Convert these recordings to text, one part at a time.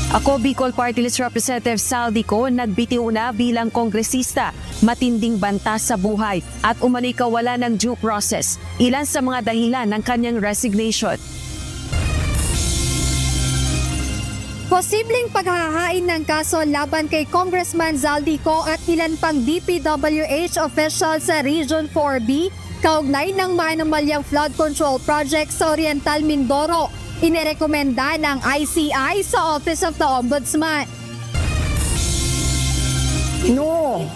Ako, Bicol Party List Representative Saldico, nagbitiw na bilang kongresista, matinding banta sa buhay at umano'y kawalan ng due process. Ilan sa mga dahilan ng kanyang resignation. Posibleng paghahain ng kaso laban kay Congressman Zaldico at ilan pang DPWH officials sa Region 4B kaugnay ng maanumalyang flood control project sa Oriental Mindoro. Inirekomenda ng ICI sa Office of the Ombudsman. No.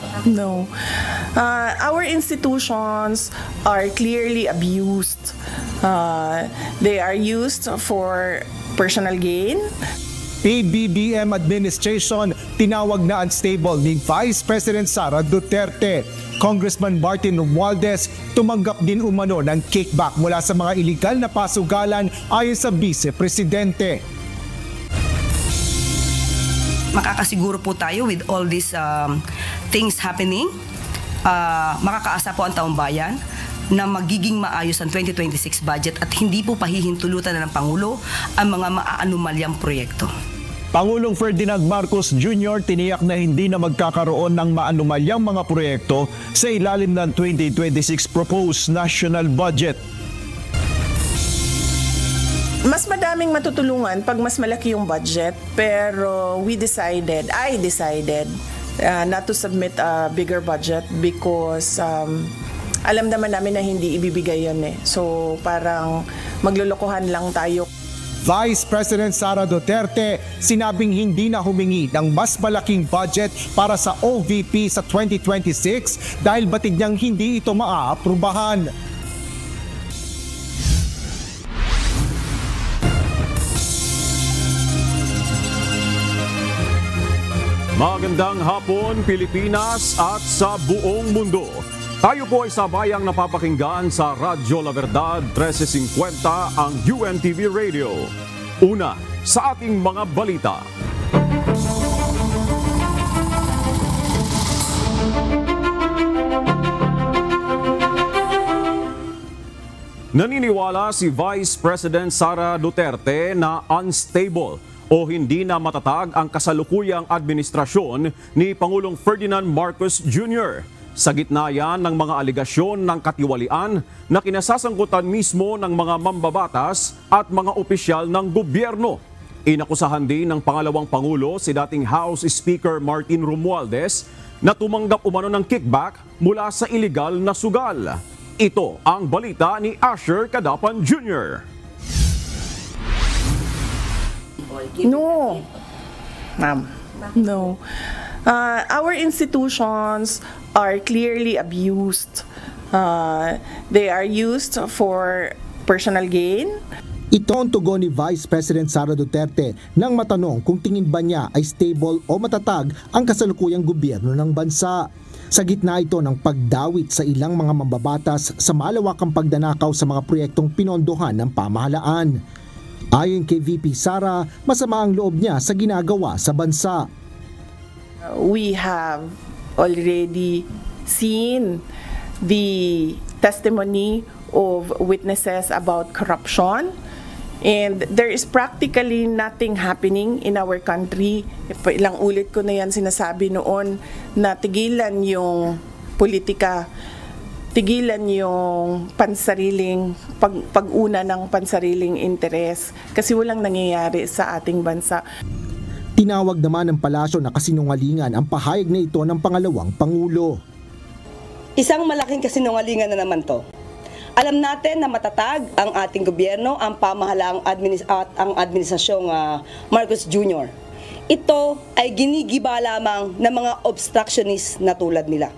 Our institutions are clearly abused. They are used for personal gain. PBBM administration tinawag na unstable ni Vice President Sara Duterte. Congressman Martin Romualdez tumanggap din umano ng kickback mula sa mga iligal na pasugalan ayon sa Vice Presidente. Makakasiguro po tayo with all these things happening, makakaasa po ang taong bayan na magiging maayos ang 2026 budget at hindi po pahihintulutan na ng Pangulo ang mga maaanumalyang proyekto. Pangulong Ferdinand Marcos Jr. tiniyak na hindi na magkakaroon ng maanumalyang mga proyekto sa ilalim ng 2026 proposed national budget. Mas madaming matutulungan pag mas malaki yung budget, pero I decided not to submit a bigger budget because alam naman namin na hindi ibibigay yun eh. So parang maglulukuhan lang tayo. Vice President Sara Duterte sinabing hindi na humingi ng mas malaking budget para sa OVP sa 2026 dahil batid niyang hindi ito maaaprubahan. Magandang hapon Pilipinas at sa buong mundo. Tayo po ay sabayang napapakinggan sa Radyo La Verdad 1350 ang UNTV Radio. Una sa ating mga balita. Naniniwala si Vice President Sara Duterte na unstable o hindi na matatag ang kasalukuyang administrasyon ni Pangulong Ferdinand Marcos Jr. Sa gitna yan ng mga aligasyon ng katiwalian na kinasasangkutan mismo ng mga mambabatas at mga opisyal ng gobyerno. Inakusahan din ng pangalawang Pangulo si dating House Speaker Martin Romualdez na tumanggap umano ng kickback mula sa iligal na sugal. Ito ang balita ni Asher Cadapan Jr. No. Ma'am. No. Our institutions are clearly abused. They are used for personal gain. Ito ang tugon ni Vice President Sara Duterte nang matanong kung tingin ba niya ay stable o matatag ang kasalukuyang gobyerno ng bansa. Sa gitna ito ng pagdawit sa ilang mga mambabatas sa malawakang pagdanakaw sa mga proyektong pinondohan ng pamahalaan. Ayon kay VP Sara, masama ang loob niya sa ginagawa sa bansa. We have already seen the testimony of witnesses about corruption, and there is practically nothing happening in our country. Ilang ulit ko na yan sinasabi noon na tigilan yung politika, tigilan yung pansariling, pag-una ng pansariling interes kasi walang nangyayari sa ating bansa. Tinawag naman ng palasyo na kasinungalingan ang pahayag na ito ng pangalawang Pangulo. Isang malaking kasinungalingan na naman to. Alam natin na matatag ang ating gobyerno, ang pamahalaang ang administrasyong Marcos Jr. Ito ay ginigiba lamang ng mga obstructionist na tulad nila.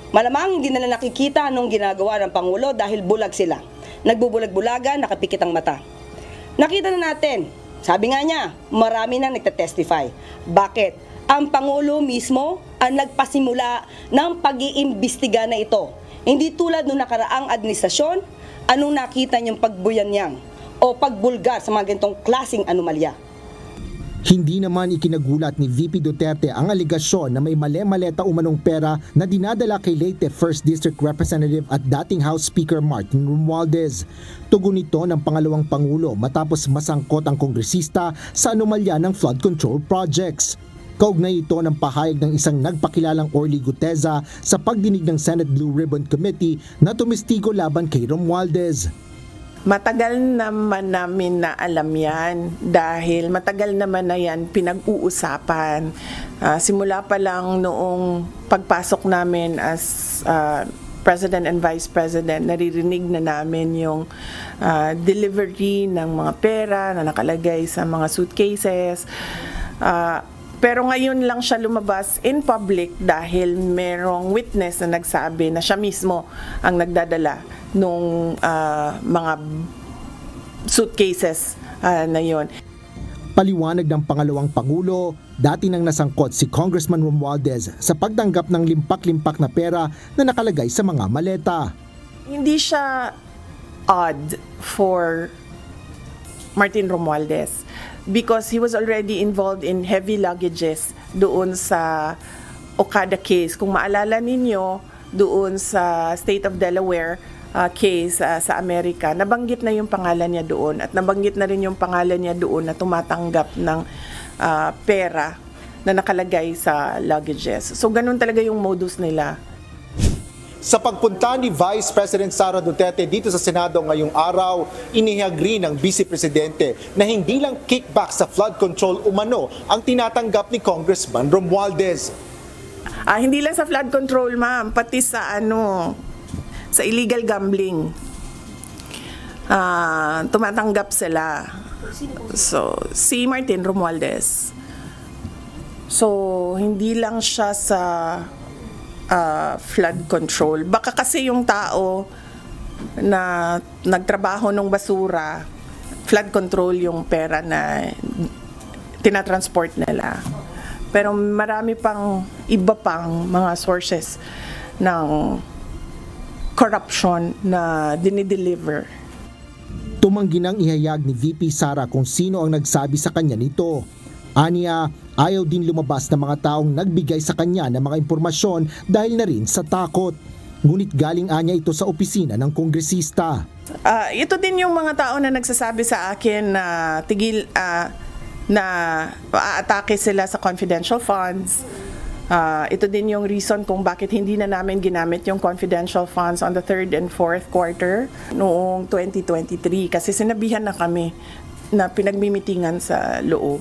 Malamang hindi nila nakikita anong ginagawa ng Pangulo dahil bulag sila. Nagbubulag-bulagan, nakapikit ang mata. Nakita na natin, sabi nga niya, marami na nagtatestify. Bakit? Ang Pangulo mismo ang nagpasimula ng pag-iimbestiga na ito. Hindi tulad nung nakaraang administrasyon, anong nakita niyang pagbuyanyang o pagbulgar sa mga ganitong klaseng anomalya. Hindi naman ikinagulat ni VP Duterte ang aligasyon na may male-maleta umanong pera na dinadala kay Leyte 1st District Representative at dating House Speaker Martin Romualdez. Tugon ito ng pangalawang Pangulo matapos masangkot ang kongresista sa anomalya ng flood control projects. Kaugnay ito ng pahayag ng isang nagpakilalang Orly Guteza sa pagdinig ng Senate Blue Ribbon Committee na tumistigo laban kay Romualdez. Matagal naman namin na alam yan dahil matagal naman na yan pinag-uusapan. Simula pa lang noong pagpasok namin as President and Vice President, naririnig na namin yung delivery ng mga pera na nakalagay sa mga suitcases. Pero ngayon lang siya lumabas in public dahil merong witness na nagsabi na siya mismo ang nagdadala nung mga suitcases na yon. Paliwanag ng pangalawang Pangulo, dati nang nasangkot si Congressman Romualdez sa pagtanggap ng limpak-limpak na pera na nakalagay sa mga maleta. Hindi siya odd for Martin Romualdez because he was already involved in heavy luggages doon sa Okada case. Kung maalala ninyo, doon sa State of Delaware case sa Amerika, nabanggit na yung pangalan niya doon at nabanggit na rin yung pangalan niya doon na tumatanggap ng pera na nakalagay sa luggages. So ganun talaga yung modus nila. Sa pagpunta ni Vice President Sara Duterte dito sa Senado ngayong araw, inihagri ng Vice Presidente na hindi lang kickback sa flood control umano ang tinatanggap ni Congressman Romualdez. Hindi lang sa flood control, ma'am, pati sa sa illegal gambling. Tumatanggap sila. So, si Martin Romualdez. So, hindi lang siya sa flood control. Baka kasi yung tao na nagtrabaho ng basura, flood control yung pera na tinatransport nila. Pero marami pang iba pang mga sources ng corruption na dinideliver. Tumanggi nang ihayag ni VP Sara kung sino ang nagsabi sa kanya nito. Aniya, ayaw din lumabas ng mga taong nagbigay sa kanya ng mga impormasyon dahil na rin sa takot. Ngunit galing anya ito sa opisina ng kongresista. Ito din yung mga tao na nagsasabi sa akin na na aatake sila sa confidential funds. Ito din yung reason kung bakit hindi na namin ginamit yung confidential funds on the 3rd and 4th quarter noong 2023 kasi sinabihan na kami na pinagmimitingan sa loob.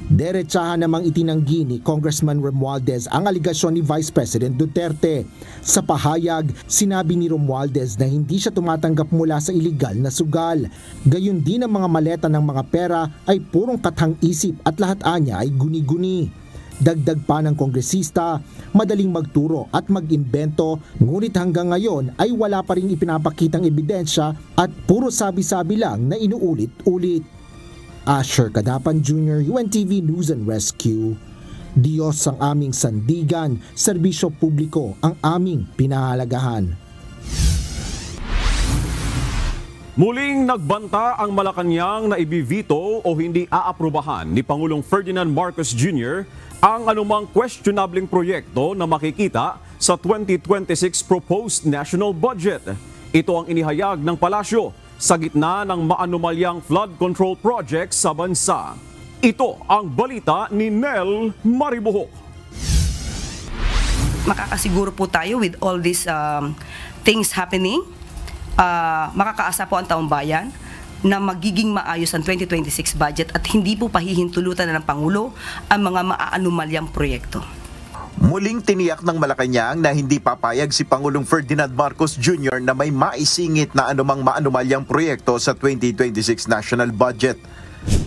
Derechahan namang itinanggi ni Congressman Romualdez ang aligasyon ni Vice President Duterte. Sa pahayag, sinabi ni Romualdez na hindi siya tumatanggap mula sa iligal na sugal. Gayon din ang mga maleta ng mga pera ay purong kathang-isip at lahat anya ay guni-guni. Dagdag pa ng kongresista, madaling magturo at mag-imbento, ngunit hanggang ngayon ay wala pa ring ipinapakitang ebidensya at puro sabi-sabi lang na inuulit-ulit. Asher Cadapan Jr., UNTV News and Rescue. Diyos ang aming sandigan, serbisyo publiko ang aming pinahalagahan. Muling nagbanta ang Malacanang na ibivito o hindi aaprubahan ni Pangulong Ferdinand Marcos Jr. ang anumang questionableng proyekto na makikita sa 2026 proposed national budget. Ito ang inihayag ng palasyo sa gitna ng maanumalyang flood control projects sa bansa. Ito ang balita ni Nel Maribuhok. Makakasiguro po tayo with all these things happening, makakaasa po ang taong bayan na magiging maayos ang 2026 budget at hindi po pahihintulutan na ng Pangulo ang mga maaanumalyang proyekto. Muling tiniyak ng Malacanang na hindi papayag si Pangulong Ferdinand Marcos Jr. na may maisingit na anumang maanumalyang proyekto sa 2026 national budget.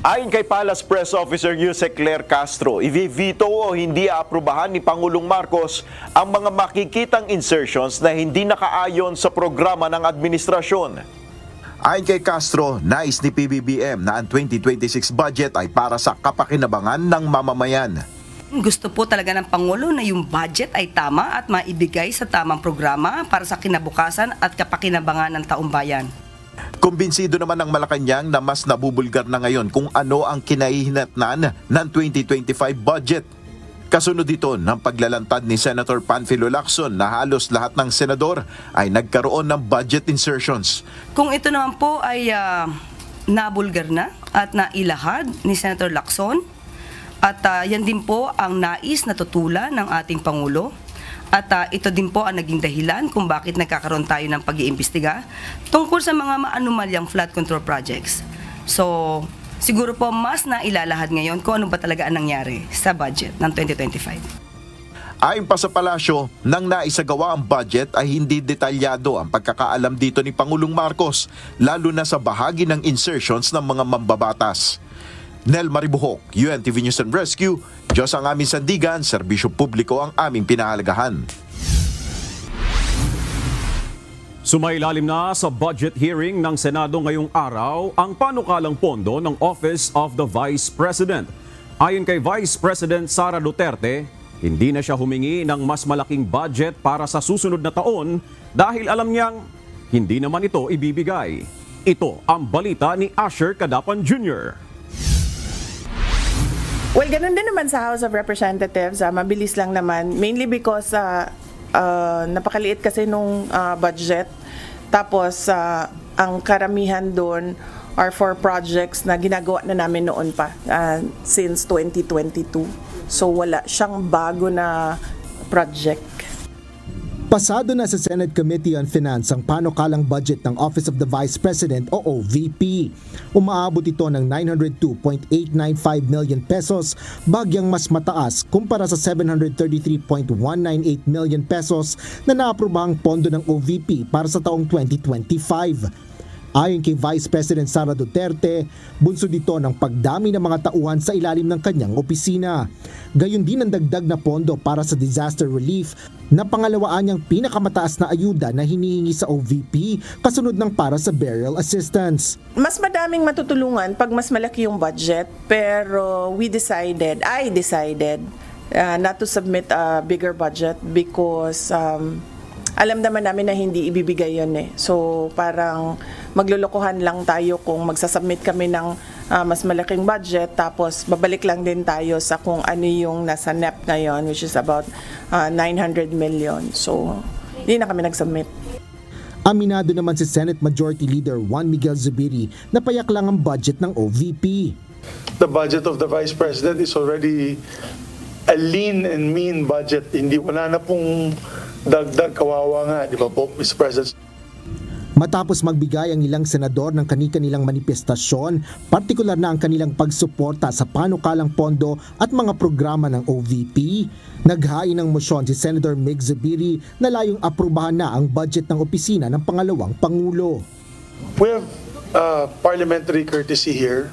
Ayon kay Palace Press Officer Yusek Claire Castro, i-veto o hindi aaprubahan ni Pangulong Marcos ang mga makikitang insertions na hindi nakaayon sa programa ng administrasyon. Ayon kay Castro, nais ni PBBM na ang 2026 budget ay para sa kapakinabangan ng mamamayan. Gusto po talaga ng Pangulo na yung budget ay tama at maibigay sa tamang programa para sa kinabukasan at kapakinabangan ng taong bayan. Kumbinsido naman ng Malacanang na mas nabubulgar na ngayon kung ano ang kinahihinatnan ng 2025 budget. Kasunod dito ng paglalantad ni Senator Panfilo Lacson na halos lahat ng senador ay nagkaroon ng budget insertions. Kung ito naman po ay nabulgar na at nailahad ni Senator Lacson, at yan din po ang nais na tutulan ng ating Pangulo. At ito din po ang naging dahilan kung bakit nagkakaroon tayo ng pag-iimbestiga tungkol sa mga maanumalyang flood control projects. So, siguro po mas nailalahad ngayon kung ano ba talaga ang nangyari sa budget ng 2025. Ayon pa sa palasyo, nang naisagawa ang budget ay hindi detalyado ang pagkakaalam dito ni Pangulong Marcos, lalo na sa bahagi ng insertions ng mga mambabatas. Nel Maribuhok, UNTV News and Rescue. Diyos ang aming sandigan, serbisyo publiko ang aming pinahalagahan. Sumailalim na sa budget hearing ng Senado ngayong araw ang panukalang pondo ng Office of the Vice President. Ayon kay Vice President Sara Duterte, hindi na siya humingi ng mas malaking budget para sa susunod na taon dahil alam niyang hindi naman ito ibibigay. Ito ang balita ni Asher Cadapan Jr. Well, ganun din naman sa House of Representatives. Mabilis lang naman. Mainly because napakaliit kasi nung budget. Tapos, ang karamihan doon are for projects na ginagawa na namin noon pa since 2022. So, wala siyang bago na project. Pasado na sa Senate Committee on Finance ang panukalang budget ng Office of the Vice President o OVP. Umaabot ito ng 902.895 million pesos, bagyang mas mataas kumpara sa 733.198 million pesos na naaprobahang pondo ng OVP para sa taong 2025. Ayon kay Vice President Sara Duterte, bunso dito ng pagdami ng mga tauhan sa ilalim ng kanyang opisina. Gayon din ang dagdag na pondo para sa disaster relief na pangalawaan niyang pinakamataas na ayuda na hinihingi sa OVP kasunod ng para sa burial assistance. Mas madaming matutulungan pag mas malaki yung budget, pero I decided not to submit a bigger budget because alam naman namin na hindi ibibigay yun eh. So parang maglulukuhan lang tayo kung magsasubmit kami ng mas malaking budget, tapos babalik lang din tayo sa kung ano yung nasa NEP ngayon, which is about 900 million. So hindi na kami nagsubmit. Aminado naman si Senate Majority Leader Juan Miguel Zubiri na payak lang ang budget ng OVP. The budget of the Vice President is already a lean and mean budget. Hindi, wala na pong dagdag, kawawa nga, di ba po, Mr. President? Matapos magbigay ang ilang senador ng kani-kanilang manifestasyon, partikular na ang kanilang pagsuporta sa panukalang pondo at mga programa ng OVP, naghain ng motion si Senator Mig Zubiri na layong aprubahan na ang budget ng opisina ng pangalawang Pangulo. We have parliamentary courtesy here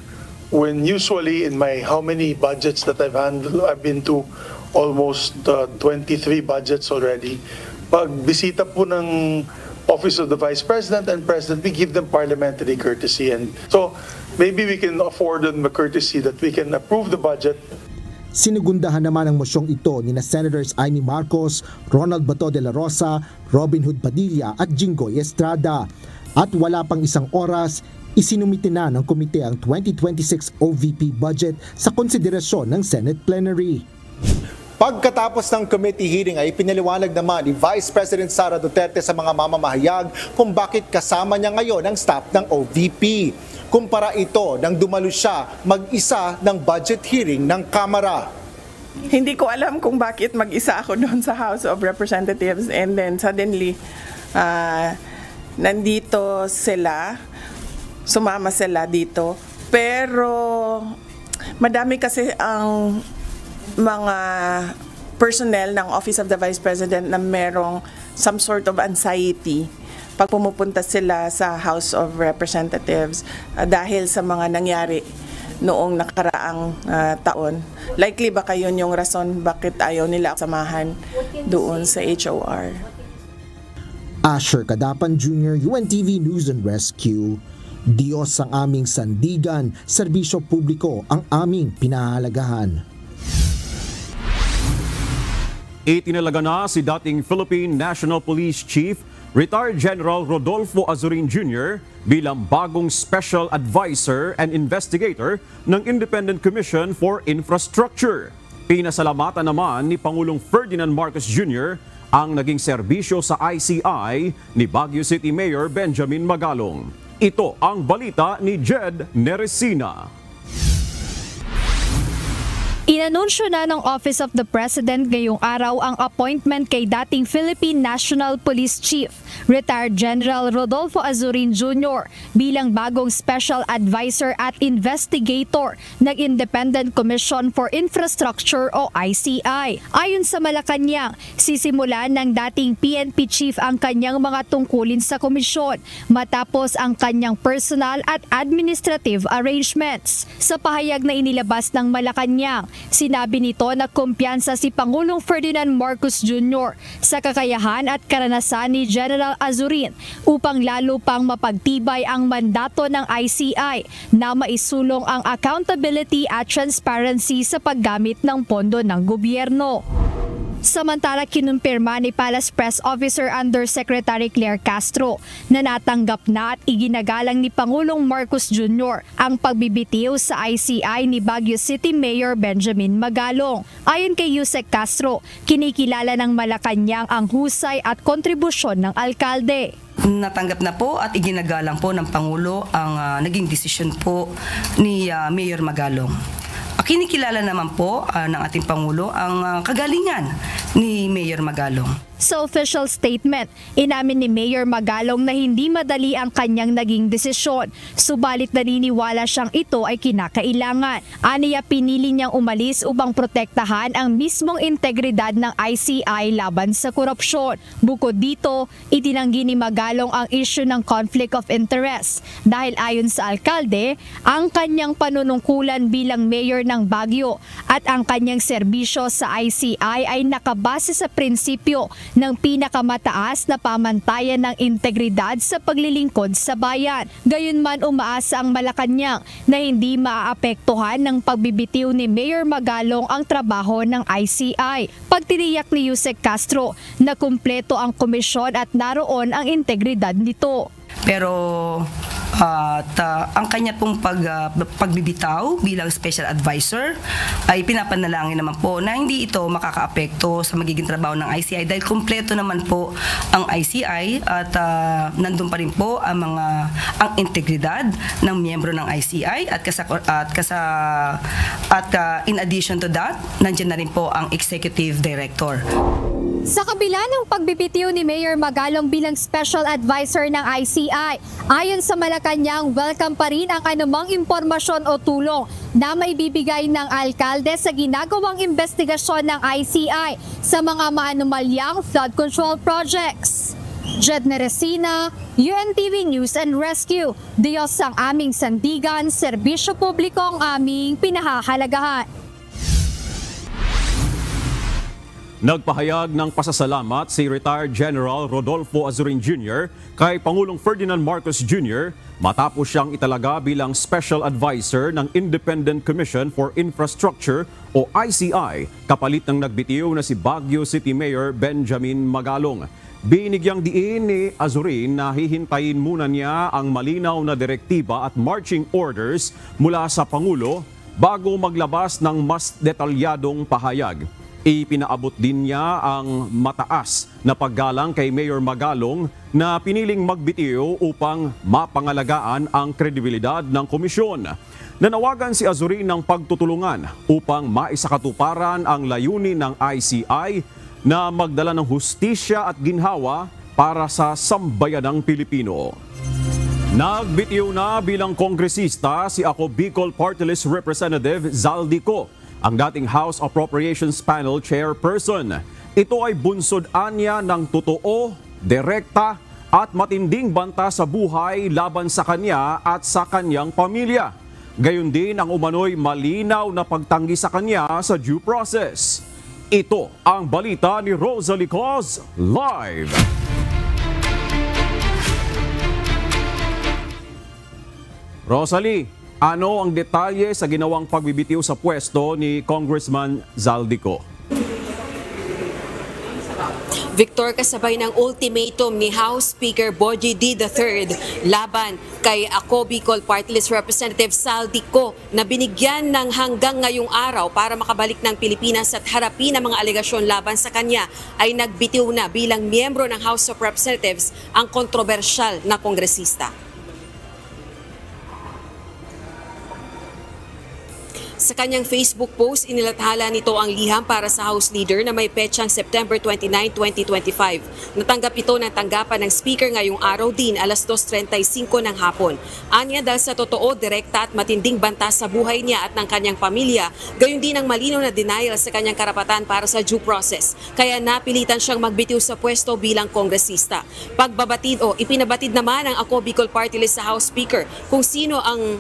when usually in my how many budgets that I've handled, I've been to almost 23 budgets already. Pag bisita po ng Office of the Vice President and President, we give them parliamentary courtesy. And so maybe we can afford them the courtesy that we can approve the budget. Sinigundahan naman ang mosyong ito ni na Senators Amy Marcos, Ronald Bato de la Rosa, Robin Hood Padilla at Jinggoy Estrada. At wala pang isang oras, isinumite na ng komite ang 2026 OVP budget sa konsiderasyon ng Senate Plenary. Pagkatapos ng committee hearing ay pinaliwanag naman ni Vice President Sara Duterte sa mga mamamahayag kung bakit kasama niya ngayon ang staff ng OVP. Kumpara ito nang dumalo siya mag-isa ng budget hearing ng Kamara. Hindi ko alam kung bakit mag-isa ako doon sa House of Representatives, and then suddenly nandito sila, sumama sila dito. Pero madami kasi ang mga personnel ng Office of the Vice President na merong some sort of anxiety pag pumupunta sila sa House of Representatives dahil sa mga nangyari noong nakaraang taon. Likely baka yun yung rason bakit ayaw nila samahan doon sa HOR. Asher Cadapan Jr., UNTV News and Rescue. Diyos ang aming sandigan, serbisyo publiko ang aming pinahalagahan. Itinalaga na si dating Philippine National Police Chief Retired General Rodolfo Azurin Jr. bilang bagong Special Advisor and Investigator ng Independent Commission for Infrastructure. Pinasalamatan naman ni Pangulong Ferdinand Marcos Jr. ang naging serbisyo sa ICI ni Baguio City Mayor Benjamin Magalong. Ito ang balita ni Jed Neresina. Inanunsyo na ng Office of the President ngayong araw ang appointment kay dating Philippine National Police Chief, Retired General Rodolfo Azurin Jr. bilang bagong Special Advisor at Investigator ng Independent Commission for Infrastructure o ICI. Ayon sa Malacanang, sisimulan ng dating PNP Chief ang kanyang mga tungkulin sa komisyon matapos ang kanyang personal at administrative arrangements. Sa pahayag na inilabas ng Malacanang, sinabi nito na kumpiyansa si Pangulong Ferdinand Marcos Jr. sa kakayahan at karanasan ni General Azurin upang lalo pang mapagtibay ang mandato ng ICI na maisulong ang accountability at transparency sa paggamit ng pondo ng gobyerno. Samantala, kinumpirma ni Palace Press Officer Undersecretary Claire Castro na natanggap na at iginagalang ni Pangulong Marcos Jr. ang pagbibitiw sa ICI ni Baguio City Mayor Benjamin Magalong. Ayon kay Yusek Castro, kinikilala ng Malacanang ang husay at kontribusyon ng alkalde. Natanggap na po at iginagalang po ng Pangulo ang naging desisyon po ni Mayor Magalong. Kinikilala naman po ng ating Pangulo ang kagalingan ni Mayor Magalong. Sa official statement, inamin ni Mayor Magalong na hindi madali ang kanyang naging desisyon, subalit naniniwala siyang ito ay kinakailangan. Aniya pinili niyang umalis upang protektahan ang mismong integridad ng ICI laban sa korupsyon. Bukod dito, itinanggi ni Magalong ang issue ng conflict of interest dahil ayon sa alkalde, ang kanyang panunungkulan bilang mayor ng Baguio at ang kanyang serbisyo sa ICI ay nakabase sa prinsipyo ng pinakamataas na pamantayan ng integridad sa paglilingkod sa bayan. Gayunman, umaasa ang Malacanang na hindi maaapektuhan ng pagbibitiw ni Mayor Magalong ang trabaho ng ICI. Pagtiniyak ni Yusek Castro na kumpleto ang komisyon at naroon ang integridad nito. Pero ang kanya pong pagbibitaw bilang special advisor ay pinapanalangin naman po na hindi ito makakaapekto sa magiging trabaho ng ICI dahil kumpleto naman po ang ICI at nandun pa rin po ang integridad ng miyembro ng ICI at in addition to that, nandiyan na rin po ang executive director. Sa kabila ng pagbibitiw ni Mayor Magalong bilang special advisor ng ICI, ayon sa Malacanang, welcome pa rin ang anumang impormasyon o tulong na maibibigay ng alkalde sa ginagawang investigasyon ng ICI sa mga maanumalyang flood control projects. Jed Neresina, UNTV News and Rescue. Diyos ang aming sandigan, serbisyo publiko ang aming pinahahalagahan. Nagpahayag ng pasasalamat si Retired General Rodolfo Azurin Jr. kay Pangulong Ferdinand Marcos Jr. matapos siyang italaga bilang Special Advisor ng Independent Commission for Infrastructure o ICI kapalit ng nagbitiw na si Baguio City Mayor Benjamin Magalong. Binigyang diin ni Azurin na hihintayin muna niya ang malinaw na direktiba at marching orders mula sa Pangulo bago maglabas ng mas detalyadong pahayag. Ipinaabot din niya ang mataas na paggalang kay Mayor Magalong na piniling magbitiw upang mapangalagaan ang kredibilidad ng komisyon. Nanawagan si Azurin ng pagtutulungan upang maisakatuparan ang layunin ng ICI na magdala ng hustisya at ginhawa para sa sambayanang Pilipino. Nagbitiw na bilang kongresista si Ako Bicol Party List Representative Zaldico, ang dating House Appropriations Panel Chairperson. Ito ay bunsod anya ng totoo, direkta at matinding banta sa buhay laban sa kanya at sa kanyang pamilya. Gayon din ang umano'y malinaw na pagtanggi sa kanya sa due process. Ito ang balita ni Rosalie Cos live. Rosalie, ano ang detalye sa ginawang pagbibitiw sa pwesto ni Congressman Zaldico? Victor, kasabay ng ultimatum ni House Speaker Bogie D. III laban kay Ako Bicol Party List Representative Saldico na binigyan ng hanggang ngayong araw para makabalik ng Pilipinas at harapin ang mga alegasyon laban sa kanya, ay nagbitiw na bilang miyembro ng House of Representatives ang kontrobersyal na kongresista. Sa kanyang Facebook post, inilathala nito ang liham para sa House Leader na may petsang September 29, 2025. Natanggap ito ng tanggapan ng Speaker ngayong araw din alas 2:35 ng hapon. Anya, dahil sa totoo, direkta at matinding banta sa buhay niya at ng kanyang pamilya, gayon din ang malinaw na denial sa kanyang karapatan para sa due process. Kaya napilitan siyang magbitiw sa pwesto bilang kongresista. Pagbabatid o ipinabatid naman ng Ako Bicol Party List sa House Speaker kung sino ang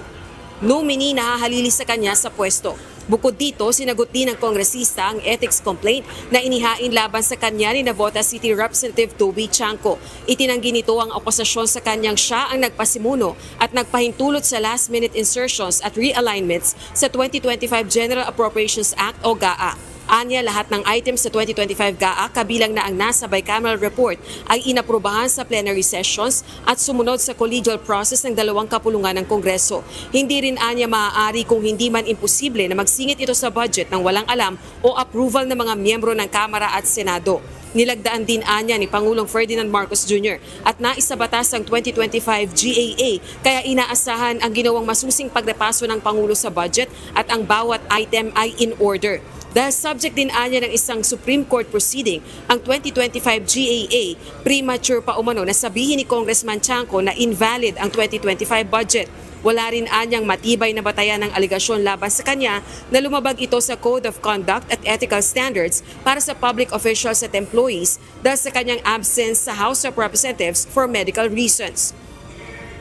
nominee na hahalili sa kanya sa pwesto. Bukod dito, sinagot din ng kongresista ang ethics complaint na inihain laban sa kanya ni Navotas City Representative Toby Chanco. Itinanggi nito ang akusasyon sa kanyang siya ang nagpasimuno at nagpahintulot sa last-minute insertions at realignments sa 2025 General Appropriations Act o GAA. Anya, lahat ng items sa 2025 GAA kabilang na ang nasa bicameral report ay inaprubahan sa plenary sessions at sumunod sa collegial process ng dalawang kapulungan ng Kongreso. Hindi rin anya maaari kung hindi man imposible na magsingit ito sa budget ng walang alam o approval ng mga miyembro ng Kamara at Senado. Nilagdaan din anya ni Pangulong Ferdinand Marcos Jr. at naisabatas ang 2025 GAA, kaya inaasahan ang ginawang masusing pagrepaso ng Pangulo sa budget at ang bawat item ay in order. Dahil subject din anya ng isang Supreme Court proceeding, ang 2025 GAA, premature pa umano na sabihin ni Congressman Chanco na invalid ang 2025 budget. Wala rin anyang matibay na batayan ng aligasyon laban sa kanya na lumabag ito sa Code of Conduct at Ethical Standards para sa public officials at employees dahil sa kanyang absence sa House of Representatives for medical reasons.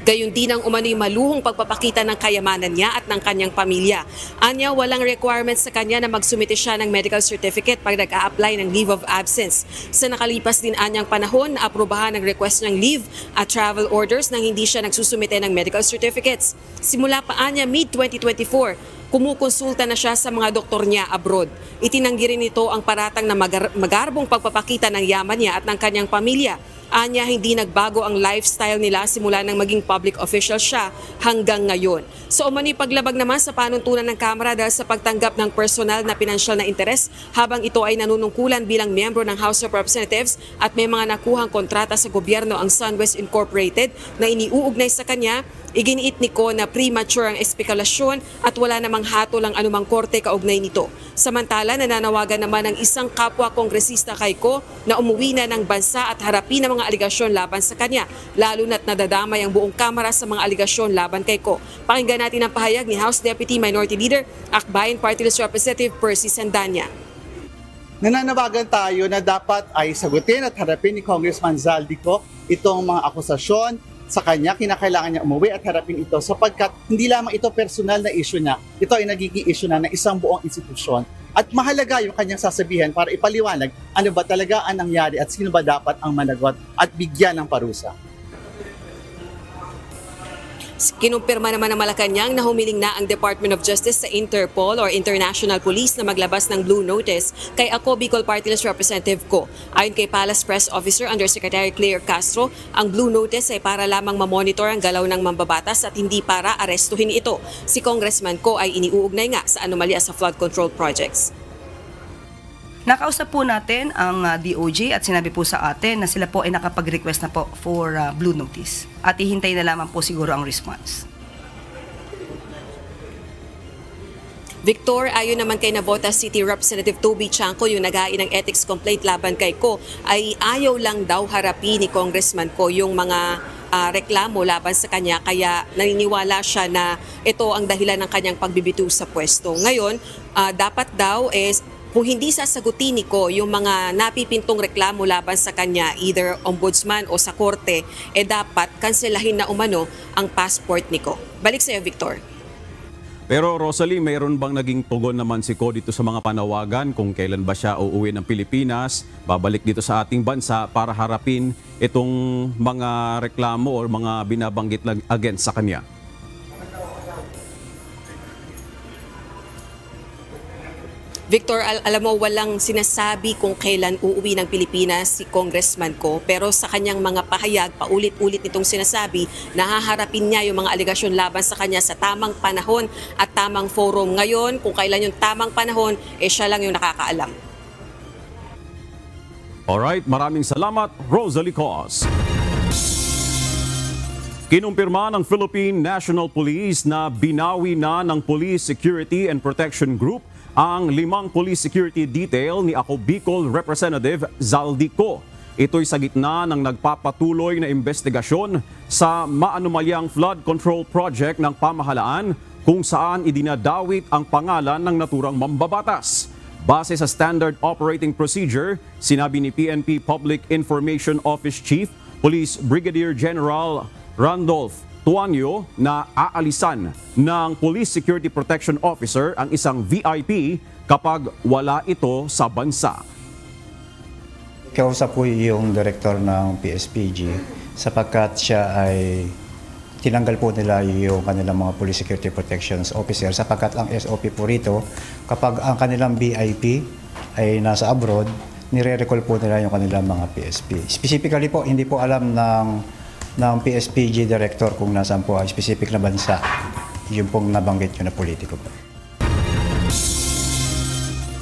Gayon din ang umano'y maluhong pagpapakita ng kayamanan niya at ng kanyang pamilya. Anya, walang requirements sa kanya na magsumite siya ng medical certificate pag nag-a-apply ng leave of absence. Sa nakalipas din anyang panahon, naaprubahan ang request ng leave at travel orders nang hindi siya nagsusumite ng medical certificates. Simula pa anya mid-2024, kumukonsulta na siya sa mga doktor niya abroad. Itinanggi rin ito ang paratang na magarbong pagpapakita ng yaman niya at ng kanyang pamilya. Anya, hindi nagbago ang lifestyle nila simula nang maging public official siya hanggang ngayon. So umano'y paglabag naman sa panuntunan ng Kamara dahil sa pagtanggap ng personal na pinansyal na interes habang ito ay nanunungkulan bilang miyembro ng House of Representatives at may mga nakuhang kontrata sa gobyerno ang SunWest Incorporated na iniuugnay sa kanya. Iginiit ni Ko na premature ang espekulasyon at wala namang hatol ang anumang korte kaugnay nito. Samantala, nananawagan naman ang isang kapwa kongresista kay Ko na umuwi na ng bansa at harapin ang mga aligasyon laban sa kanya, lalo na't nadadamay ang buong Kamara sa mga aligasyon laban kay Ko. Pakinggan natin ang pahayag ni House Deputy Minority Leader, Akbayan Party List Representative Percy Sandanya. Nananawagan tayo na dapat ay sagutin at harapin ni Congressman Zaldico itong mga akusasyon sa kanya. Kinakailangan niya umuwi at harapin ito sapagkat hindi lamang ito personal na issue niya, ito ay nagiging issue na ng isang buong institusyon. At mahalaga yung kanyang sasabihan para ipaliwanag ano ba talaga ang nangyari at sino ba dapat ang managot at bigyan ng parusa. Kinumpirma naman ng Malacanang na humiling na ang Department of Justice sa Interpol or International Police na maglabas ng Blue Notice kay Ako Bicol Party List Representative Ko. Ayon kay Palace Press Officer Undersecretary Claire Castro, ang Blue Notice ay para lamang mamonitor ang galaw ng mambabatas at hindi para arestuhin ito. Si Congressman Ko ay iniuugnay nga sa anomalya sa flood control projects. Nakausap po natin ang DOJ at sinabi po sa atin na sila po ay nakapag-request na po for Blue Notice. At ihintay na lamang po siguro ang response. Victor, ayon naman kay Navotas City Representative Toby Chanco, yung nag-ain ng ethics complaint laban kay Ko, ay ayaw lang daw harapin ni Congressman Ko yung mga reklamo laban sa kanya, kaya naniniwala siya na ito ang dahilan ng kanyang pagbibitiw sa pwesto. Ngayon, dapat daw kung hindi sasagutin ni Ko yung mga napipintong reklamo laban sa kanya, either ombudsman o sa korte, dapat kanselahin na umano ang passport ni Ko. Balik sa iyo, Victor. Pero Rosalie, mayroon bang naging tugon naman si Ko dito sa mga panawagan kung kailan ba siya uuwi ng Pilipinas, babalik dito sa ating bansa para harapin itong mga reklamo o mga binabanggit against sa kanya? Victor, alam mo, walang sinasabi kung kailan uuwi ng Pilipinas si Congressman Ko, pero sa kanyang mga pahayag, paulit-ulit nitong sinasabi, nahaharapin niya yung mga alegasyon laban sa kanya sa tamang panahon at tamang forum. Ngayon, kung kailan yung tamang panahon, siya lang yung nakakaalam. Alright, maraming salamat, Rosalie Cos. Kinumpirma ng Philippine National Police na binawi na ng Police Security and Protection Group ang 5 police security detail ni Ako Bicol Representative Zaldy Co. Ito'y sa gitna ng nagpapatuloy na investigasyon sa maanumalyang flood control project ng pamahalaan kung saan idinadawit ang pangalan ng naturang mambabatas. Base sa Standard Operating Procedure, sinabi ni PNP Public Information Office Chief Police Brigadier General Randolph Tuanyo na aalisan ng Police Security Protection Officer ang isang VIP kapag wala ito sa bansa. Kausap ko yung director ng PSPG sapagkat siya ay tinanggal po nila yung kanilang mga Police Security Protections Officer sapagkat ang SOP po rito, kapag ang kanilang VIP ay nasa abroad, nire-recall po nila yung kanilang mga PSP. Specifically po, hindi po alam ng PSPG Director kung nasaan po ang specific na bansa, yung pong nabanggit yun na politiko po.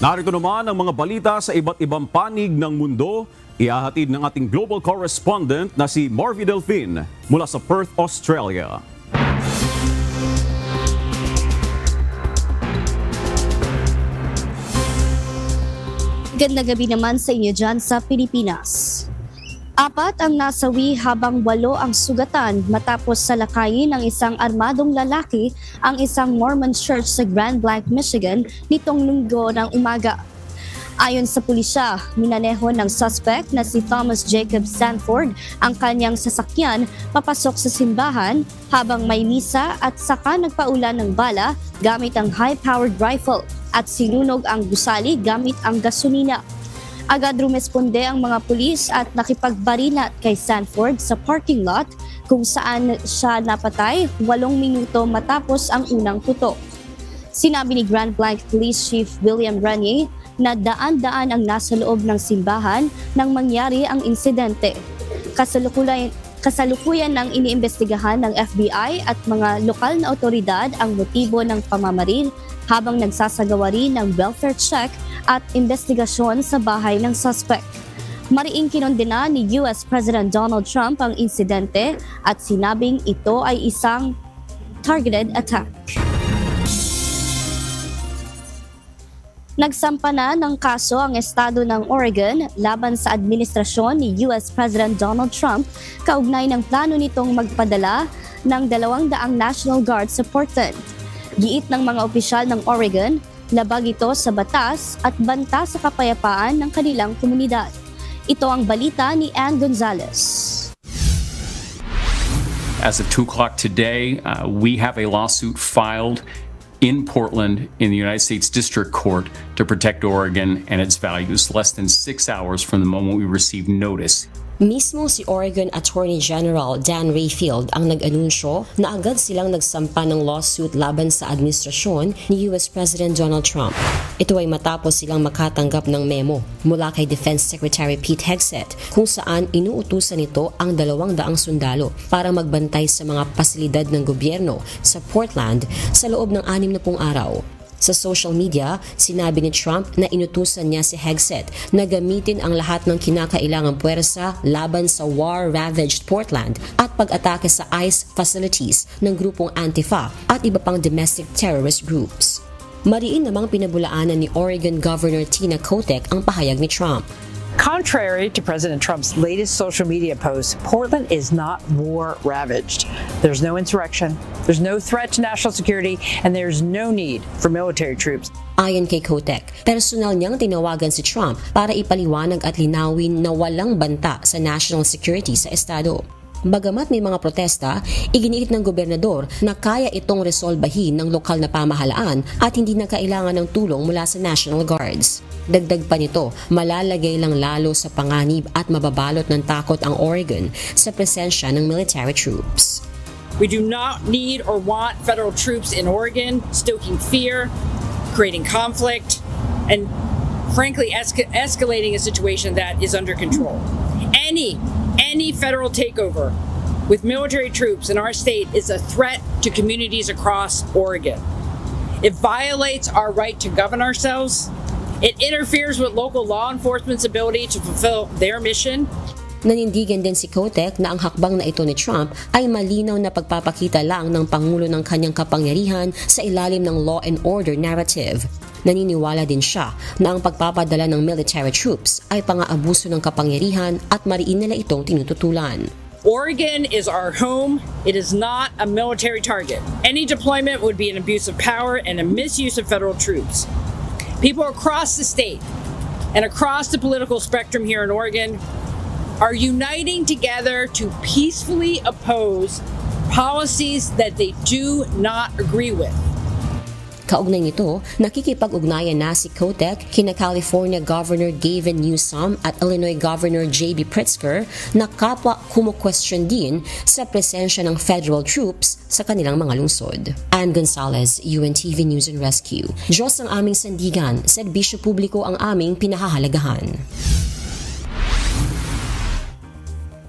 Narito naman ang mga balita sa iba't ibang panig ng mundo. Ihahatid ng ating global correspondent na si Marvy Delfin mula sa Perth, Australia. Gandang gabi naman sa inyo dyan sa Pilipinas. 4 ang nasawi habang 8 ang sugatan matapos salakayin ng isang armadong lalaki ang isang Mormon church sa Grand Blanc, Michigan nitong Linggo ng umaga. Ayon sa pulisya, minaneho ng suspect na si Thomas Jacob Sanford ang kanyang sasakyan papasok sa simbahan habang may misa at saka nagpaulan ng bala gamit ang high-powered rifle at sinunog ang gusali gamit ang gasolina. Agad rumesponde ang mga pulis at nakipagbarinat kay Sanford sa parking lot kung saan siya napatay 8 minuto matapos ang unang putok. Sinabi ni Grand Blanc Police Chief William Ranier na daan-daan ang nasa loob ng simbahan nang mangyari ang insidente. Kasalukuyan ng iniimbestigahan ng FBI at mga lokal na otoridad ang motibo ng pamamaril habang nagsasagawa rin ng welfare check at investigasyon sa bahay ng suspect. Mariing kinondena ni US President Donald Trump ang insidente at sinabing ito ay isang targeted attack. Nagsampa na ng kaso ang estado ng Oregon laban sa administrasyon ni US President Donald Trump kaugnay ng plano nitong magpadala ng 200 National Guard sa Portland. Giit ng mga opisyal ng Oregon, labag ito sa batas at banta sa kapayapaan ng kanilang komunidad. Ito ang balita ni Ann Gonzalez. As of 2 o'clock today, we have a lawsuit filed in Portland in the United States District Court to protect Oregon and its values less than 6 hours from the moment we received notice. Mismo si Oregon Attorney General Dan Rayfield ang nag-anunsyo na agad silang nagsampa ng lawsuit laban sa administrasyon ni US President Donald Trump. Ito ay matapos silang makatanggap ng memo mula kay Defense Secretary Pete Hegseth kung saan inuutusan nito ang 200 sundalo para magbantay sa mga pasilidad ng gobyerno sa Portland sa loob ng 60 araw. Sa social media, sinabi ni Trump na inutusan niya si Hegseth na gamitin ang lahat ng kinakailangang puwersa laban sa war-ravaged Portland at pag-atake sa ICE facilities ng grupong Antifa at iba pang domestic terrorist groups. Mariin namang pinabulaanan ni Oregon Governor Tina Kotek ang pahayag ni Trump. Contrary to President Trump's latest social media posts, Portland is not war-ravaged. There's no insurrection, there's no threat to national security, and there's no need for military troops. Ayon kay Kotek, personal niyang tinawagan si Trump para ipaliwanag at linawin na walang banta sa national security sa estado. Bagamat may mga protesta, iginiit ng gobernador na kaya itong resolbahin ng lokal na pamahalaan at hindi na kailangan ng tulong mula sa National Guards. Dagdag pa nito, malalagay lang lalo sa panganib at mababalot ng takot ang Oregon sa presensya ng military troops. We do not need or want federal troops in Oregon stoking fear, creating conflict, and frankly escalating a situation that is under control. Any federal takeover with military troops in our state is a threat to communities across Oregon. It violates our right to govern ourselves. It interferes with local law enforcement's ability to fulfill their mission. Nanindigan din si Kotek na ang hakbang na ito ni Trump ay malinaw na pagpapakita lang ng Pangulo ng kanyang kapangyarihan sa ilalim ng law and order narrative. Naniniwala din siya na ang pagpapadala ng military troops ay pang-aabuso ng kapangyarihan at mariin nila itong tinututulan. Oregon is our home. It is not a military target. Any deployment would be an abuse of power and a misuse of federal troops. People across the state and across the political spectrum here in Oregon are uniting together to peacefully oppose policies that they do not agree with. Kaugnay nito, nakikipag-ugnayan na si Kotek kina California Governor Gavin Newsom at Illinois Governor J.B. Pritzker na kapwa kumu-question din sa presensya ng federal troops sa kanilang mga lungsod. Ann Gonzalez, UNTV News and Rescue. Diyos ang aming sandigan, serbisyo publiko ang aming pinahahalagahan.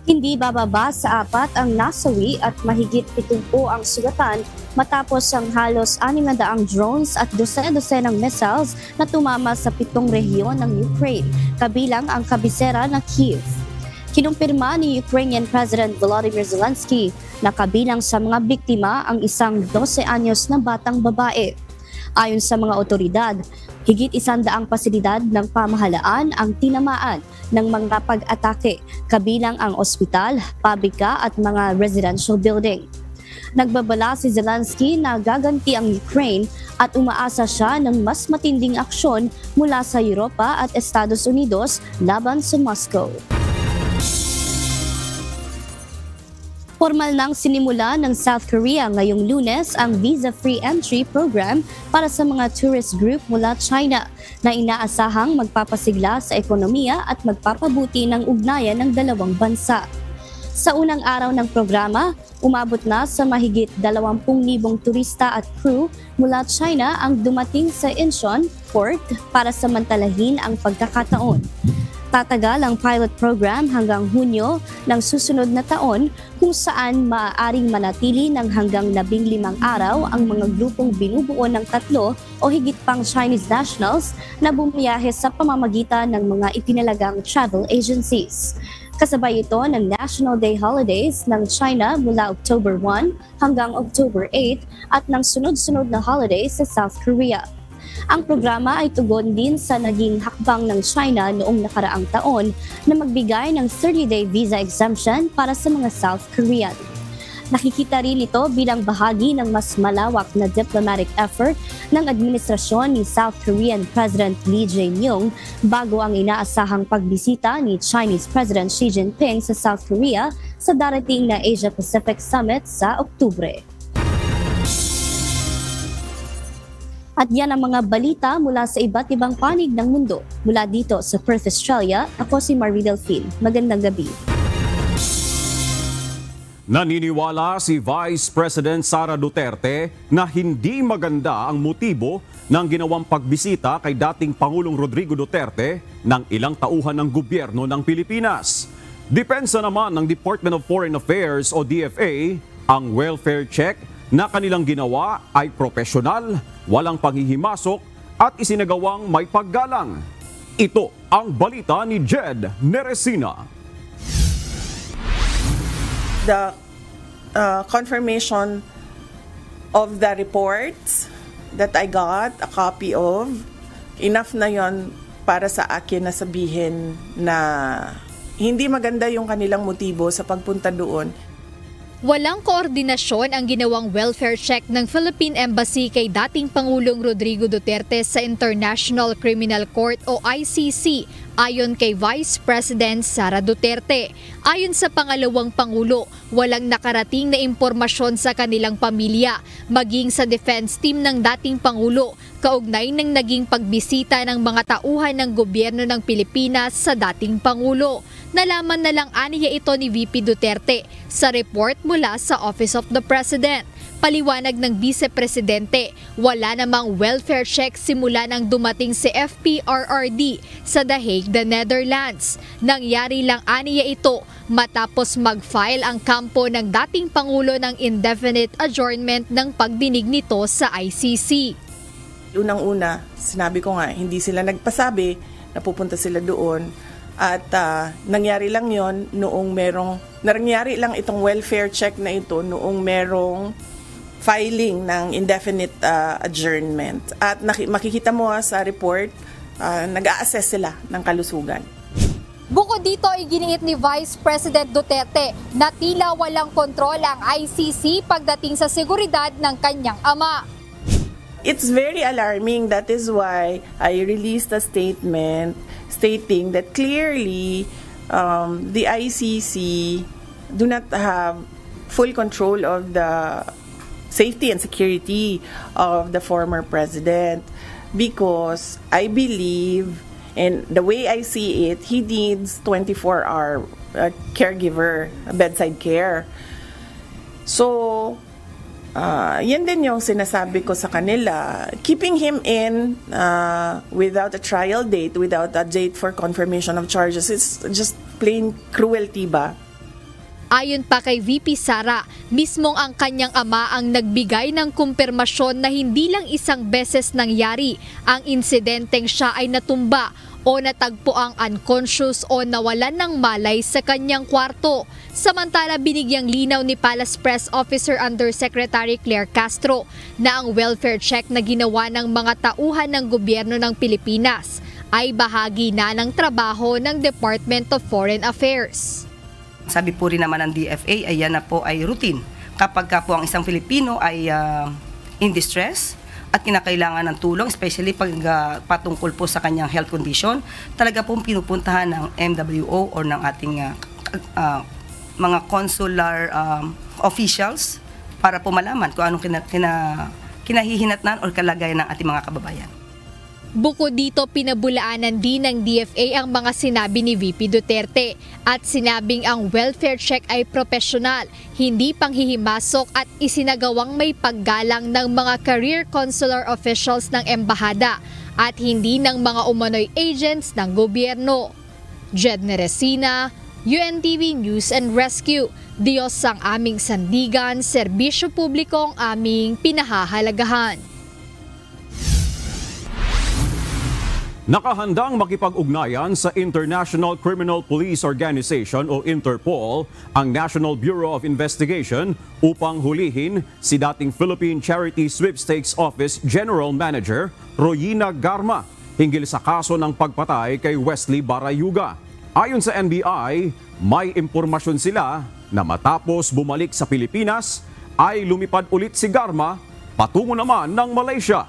Hindi bababa sa 4 ang nasawi at mahigit 70 ang sugatan matapos ang halos 600 drones at dose-dose ng missiles na tumama sa 7 rehiyon ng Ukraine, kabilang ang kabisera na Kyiv. Kinumpirma ni Ukrainian President Volodymyr Zelensky na kabilang sa mga biktima ang isang 12 anyos na batang babae. Ayon sa mga otoridad, higit 100 pasilidad ng pamahalaan ang tinamaan ng mga pag-atake, kabilang ang ospital, pabrika at mga residential building. Nagbabala si Zelensky na gaganti ang Ukraine at umaasa siya ng mas matinding aksyon mula sa Europa at Estados Unidos laban sa Moscow. Formal nang sinimula ng South Korea ngayong Lunes ang visa-free entry program para sa mga tourist group mula China na inaasahang magpapasigla sa ekonomiya at magpapabuti ng ugnayan ng dalawang bansa. Sa unang araw ng programa, umabot na sa mahigit 20,000 turista at crew mula China ang dumating sa Incheon Port para samantalahin ang pagkakataon. Tatagal ang pilot program hanggang Hunyo ng susunod na taon kung saan maaaring manatili ng hanggang 15 araw ang mga grupong binubuo ng 3 o higit pang Chinese nationals na bumiyahe sa pamamagitan ng mga ipinalagang travel agencies. Kasabay ito ng National Day holidays ng China mula October 1 hanggang October 8 at ng sunod-sunod na holidays sa South Korea. Ang programa ay tugon din sa naging hakbang ng China noong nakaraang taon na magbigay ng 30-day visa exemption para sa mga South Korean. Nakikita rin ito bilang bahagi ng mas malawak na diplomatic effort ng administrasyon ni South Korean President Lee Jae-myung bago ang inaasahang pagbisita ni Chinese President Xi Jinping sa South Korea sa darating na Asia-Pacific Summit sa Oktubre. At yan ang mga balita mula sa iba't ibang panig ng mundo. Mula dito sa Perth, Australia, ako si Marie Delphine. Magandang gabi. Naniniwala si Vice President Sara Duterte na hindi maganda ang motibo ng ginawang pagbisita kay dating Pangulong Rodrigo Duterte ng ilang tauhan ng gobyerno ng Pilipinas. Depensa naman ng Department of Foreign Affairs o DFA, ang welfare check na kanilang ginawa ay propesyonal, walang panghihimasok at isinagawang may paggalang. Ito ang balita ni Jed Neresina. The confirmation of the reports that I got a copy of, enough na yon para sa akin na sabihin na hindi maganda yung kanilang motibo sa pagpunta doon. Walang koordinasyon ang ginawang welfare check ng Philippine Embassy kay dating Pangulong Rodrigo Duterte sa International Criminal Court o ICC ayon kay Vice President Sara Duterte. Ayon sa pangalawang Pangulo, walang nakarating na impormasyon sa kanilang pamilya, maging sa defense team ng dating Pangulo, kaugnay ng naging pagbisita ng mga tauhan ng gobyerno ng Pilipinas sa dating Pangulo. Nalaman na lang aniya ito ni VP Duterte sa report mula sa Office of the President. Paliwanag ng Vice Presidente, wala namang welfare check simula nang dumating si FPRRD sa The Hague, the Netherlands. Nangyari lang aniya ito matapos mag-file ang kampo ng dating Pangulo ng indefinite adjournment ng pagdinig nito sa ICC. Unang-una, sinabi ko nga, hindi sila nagpasabi na pupunta sila doon. At nangyari lang yon noong nangyari lang itong welfare check na ito noong merong filing ng indefinite adjournment. At makikita mo sa report, nag-a-assess sila ng kalusugan. Bukod dito ay giniit ni Vice President Duterte na tila walang kontrol ang ICC pagdating sa seguridad ng kanyang ama. It's very alarming. That is why I released a statement stating that clearly the ICC do not have full control of the safety and security of the former president, because I believe, and the way I see it, he needs 24-hour caregiver, bedside care. So, yan din yung sinasabi ko sa kanila. Keeping him in without a trial date, without a date for confirmation of charges, is just plain cruelty ba? Ayon pa kay VP Sara, mismong ang kanyang ama ang nagbigay ng kumpirmasyon na hindi lang isang beses nangyari ang insidenteng siya ay natumba o natagpo ang unconscious o nawalan ng malay sa kanyang kwarto. Samantala, binigyang linaw ni Palace Press Officer Undersecretary Claire Castro na ang welfare check na ginawa ng mga tauhan ng gobyerno ng Pilipinas ay bahagi na ng trabaho ng Department of Foreign Affairs. Sabi po rin naman ng DFA ay yan na po ay routine. Kapag ka po ang isang Filipino ay in distress at kinakailangan ng tulong, especially pag patungkol po sa kanyang health condition, talaga pong pinupuntahan ng MWO or ng ating mga consular officials para po malaman kung anong kinahihinatnan o kalagayan ng ating mga kababayan. Bukod dito, pinabulaanan din ng DFA ang mga sinabi ni VP Duterte at sinabing ang welfare check ay profesional, hindi panghihimasok at isinagawang may paggalang ng mga career consular officials ng embahada at hindi ng mga umano'y agents ng gobyerno. Jedne Resina, UNTV News and Rescue. Diyos ang aming sandigan, serbisyo publiko ang aming pinahahalagahan. Nakahandang makipag-ugnayan sa International Criminal Police Organization o Interpol ang National Bureau of Investigation upang hulihin si dating Philippine Charity Sweepstakes Office General Manager Royina Garma hinggil sa kaso ng pagpatay kay Wesley Barayuga. Ayon sa NBI, may impormasyon sila na matapos bumalik sa Pilipinas ay lumipad ulit si Garma patungo naman ng Malaysia.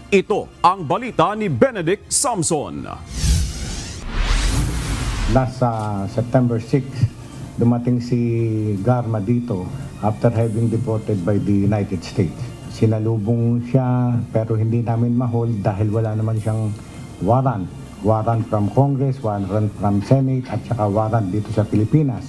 Ito ang balita ni Benedict Samson. Last September 6, dumating si Garma dito after having deported by the United States. Sinalubong siya pero hindi namin ma-hold dahil wala naman siyang warrant. Warrant from Congress, warrant from Senate at saka warrant dito sa Pilipinas.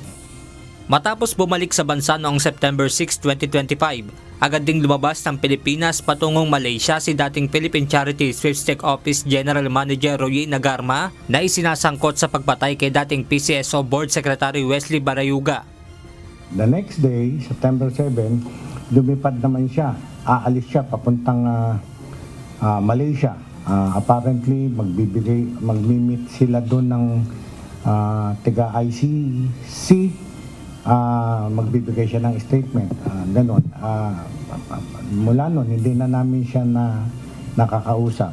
Matapos bumalik sa bansa noong September 6, 2025, agad ding lumabas ng Pilipinas patungong Malaysia si dating Philippine Charity Sweepstakes Office General Manager Royina Garma na isinasangkot sa pagpatay kay dating PCSO Board Secretary Wesley Barayuga. The next day, September 7, lumipad naman siya. Aalis siya papuntang Malaysia. Apparently, magmi-meet sila doon ng taga-ICC. Magbibigay siya ng statement, ganon. Mula nun, hindi na namin siya nakakausap.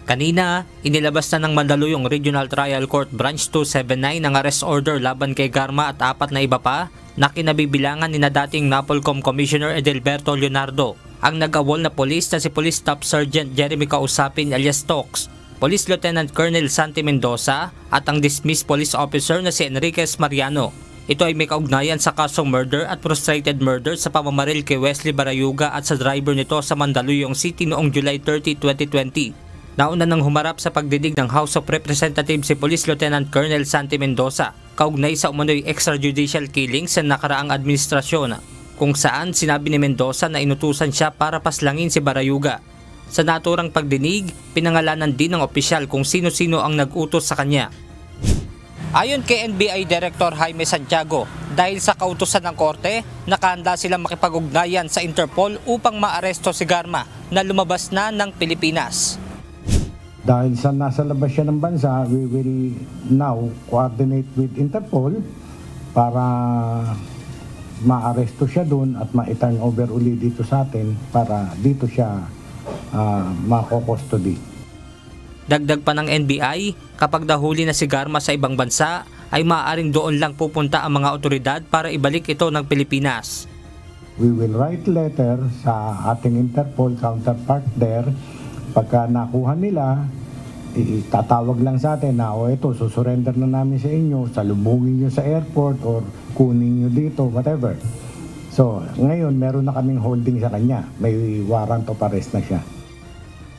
Kanina, inilabas na ng Mandaluyong Regional Trial Court Branch 279 ang arrest order laban kay Garma at 4 na iba pa na kinabibilangan ni na dating NAPOLCOM Commissioner Edelberto Leonardo, ang nag-awol na polis na si Police Staff Sergeant Jeremy Kausapin alias Tox, Police Lieutenant Colonel Santi Mendoza at ang dismissed police officer na si Enriquez Mariano. Ito ay may kaugnayan sa kasong murder at frustrated murder sa pamamaril kay Wesley Barayuga at sa driver nito sa Mandaluyong City noong July 30, 2020. Nauna nang humarap sa pagdidig ng House of Representatives si Police Lieutenant Colonel Santi Mendoza, kaugnay sa umano'y extrajudicial killings sa nakaraang administrasyon. kung saan sinabi ni Mendoza na inutusan siya para paslangin si Barayuga. Sa naturang pagdinig, pinangalanan din ng opisyal kung sino-sino ang nag-utos sa kanya. Ayon kay NBI Director Jaime Santiago, dahil sa kautusan ng korte, nakahanda silang makipag-ugnayan sa Interpol upang maaresto si Garma na lumabas na ng Pilipinas. Dahil sa nasa labas siya ng bansa, we will now coordinate with Interpol para maaresto siya doon at ma-turn over uli dito sa atin para dito siya mako-custody. Dagdag pa ng NBI, kapag nahuli na si Garma sa ibang bansa, ay maaaring doon lang pupunta ang mga otoridad para ibalik ito ng Pilipinas. We will write letter sa ating Interpol counterpart there. Pagka nakuha nila, itatawag lang sa atin na ito, susurrender na namin sa inyo, salubungin nyo sa airport or kunin nyo dito, whatever. So, ngayon meron na kaming holding sa kanya. May warrant of arrest na siya.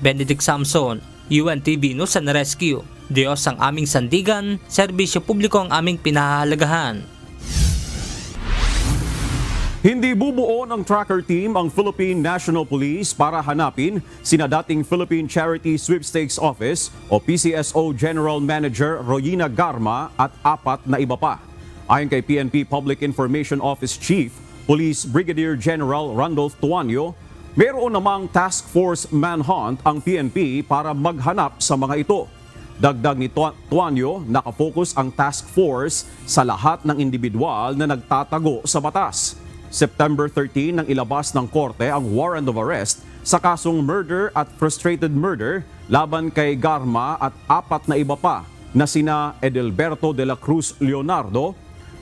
Benedict Samson, UNTV News and Rescue. Diyos ang aming sandigan, serbisyo publiko ang aming pinahahalagahan. Hindi bubuo ng tracker team ang Philippine National Police para hanapin sina dating Philippine Charity Sweepstakes Office o PCSO General Manager Royina Garma at 4 na iba pa. Ayon kay PNP Public Information Office Chief Police Brigadier General Randolph Tuanyo, mayroon namang task force manhunt ang PNP para maghanap sa mga ito. Dagdag ni Tuanyo, nakafocus ang task force sa lahat ng individual na nagtatago sa batas. September 13 nang ilabas ng korte ang warrant of arrest sa kasong murder at frustrated murder laban kay Garma at 4 na iba pa na sina Edelberto de la Cruz Leonardo,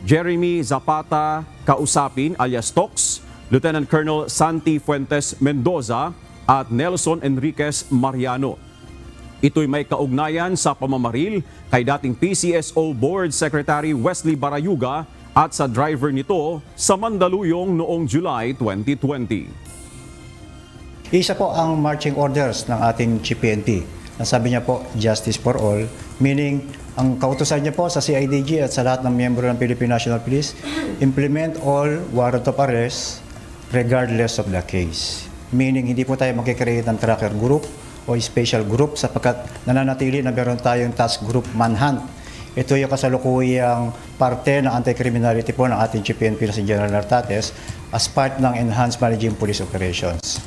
Jeremy Zapata Kausapin alias Tox, Lieutenant Colonel Santi Fuentes Mendoza at Nelson Enriquez Mariano. Ito'y may kaugnayan sa pamamaril kay dating PCSO Board Secretary Wesley Barayuga at sa driver nito sa Mandaluyong noong July 2020. Isa po ang marching orders ng ating PNP. Sabi niya po, justice for all, meaning ang kautusan niya po sa CIDG at sa lahat ng miyembro ng Philippine National Police, implement all warrant of arrest regardless of the case. Meaning hindi po tayo magkikreate ng tracker group o special group sapagkat nananatili na meron tayong task group manhunt. Ito yung kasalukuyang parte ng anti-criminality po ng ating PNP na si General Nartates as part ng Enhanced Managing Police Operations.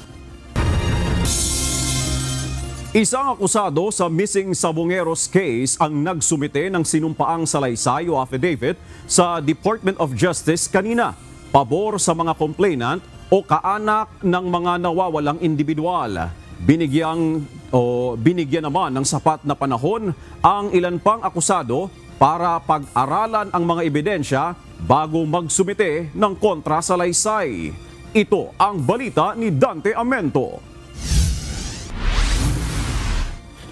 Isang akusado sa missing Sabongeros case ang nagsumite ng sinumpaang salaysay o affidavit sa Department of Justice kanina, pabor sa mga complainant o kaanak ng mga nawawalang individual. Binigyan naman ng sapat na panahon ang ilan pang akusado para pag-aralan ang mga ebidensya bago magsumite ng kontrasalaysay. Ito ang balita ni Dante Amento.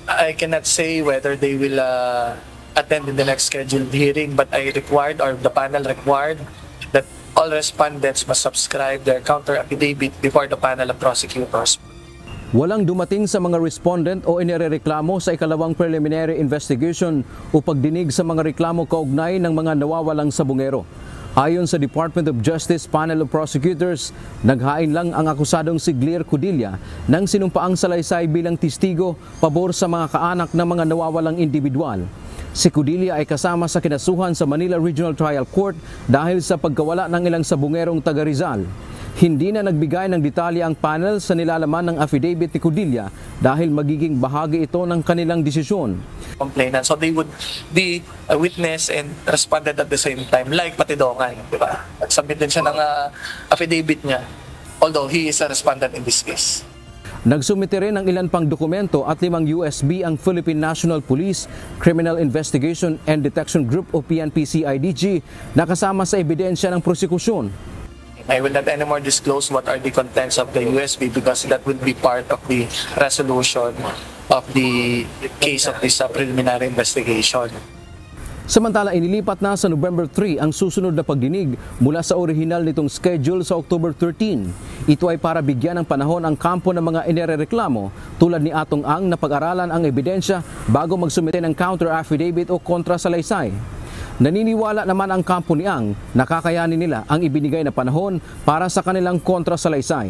I cannot say whether they will attend in the next scheduled hearing, but I required, or the panel required, that all respondents must subscribe their counter affidavit before the panel of prosecutors. Walang dumating sa mga respondent o inirereklamo sa ikalawang preliminary investigation o pagdinig sa mga reklamo kaugnay ng mga nawawalang sabongero. Ayon sa Department of Justice Panel of Prosecutors, naghain lang ang akusadong si Gleer Cudilla ng sinumpaang salaysay bilang testigo pabor sa mga kaanak ng mga nawawalang individual. Si Cudilla ay kasama sa kinasuhan sa Manila Regional Trial Court dahil sa pagkawala ng ilang sabongerong taga Rizal. Hindi na nagbigay ng detalye ang panel sa nilalaman ng affidavit ni Cudilla dahil magiging bahagi ito ng kanilang desisyon. Complainant, so they would be a witness and responded at the same time, like Patidongan, di ba? Nagsubmit din siya ng affidavit niya, although he is a respondent in this case. Nagsumite rin ng ilan pang dokumento at 5 USB ang Philippine National Police Criminal Investigation and Detection Group o PNP-CIDG na kasama sa ebidensya ng prosekusyon. I will not anymore disclose what are the contents of the USB because that would be part of the resolution of the case of this preliminary investigation. Samantala, inilipat na sa November 3 ang susunod na pagdinig mula sa orihinal nitong schedule sa October 13. Ito ay para bigyan ng panahon ang kampo ng mga inirereklamo tulad ni Atong Ang na pag-aralan ang ebidensya bago magsumite ng counter affidavit o kontrasalaysay. Naniniwala naman ang kampo ni Ang na kakayanin nila ang ibinigay na panahon para sa kanilang kontrasalaysay.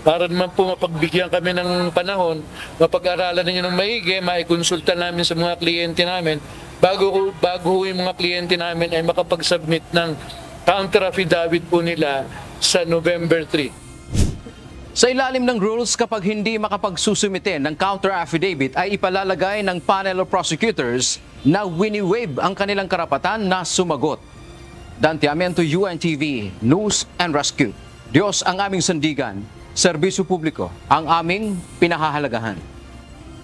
Para naman po mapagbigyan kami ng panahon, mapag-aralan ninyo ng maigi, maikonsulta namin sa mga kliyente namin, bago yung mga kliyente namin ay makapag-submit ng counter affidavit po nila sa November 3. Sa ilalim ng rules, kapag hindi makapagsusumite ng counter affidavit ay ipalalagay ng panel of prosecutors na wini-waive ang kanilang karapatan na sumagot. Dante Amento, UNTV, News and Rescue. Diyos ang aming sandigan, serbisyo publiko ang aming pinahahalagahan.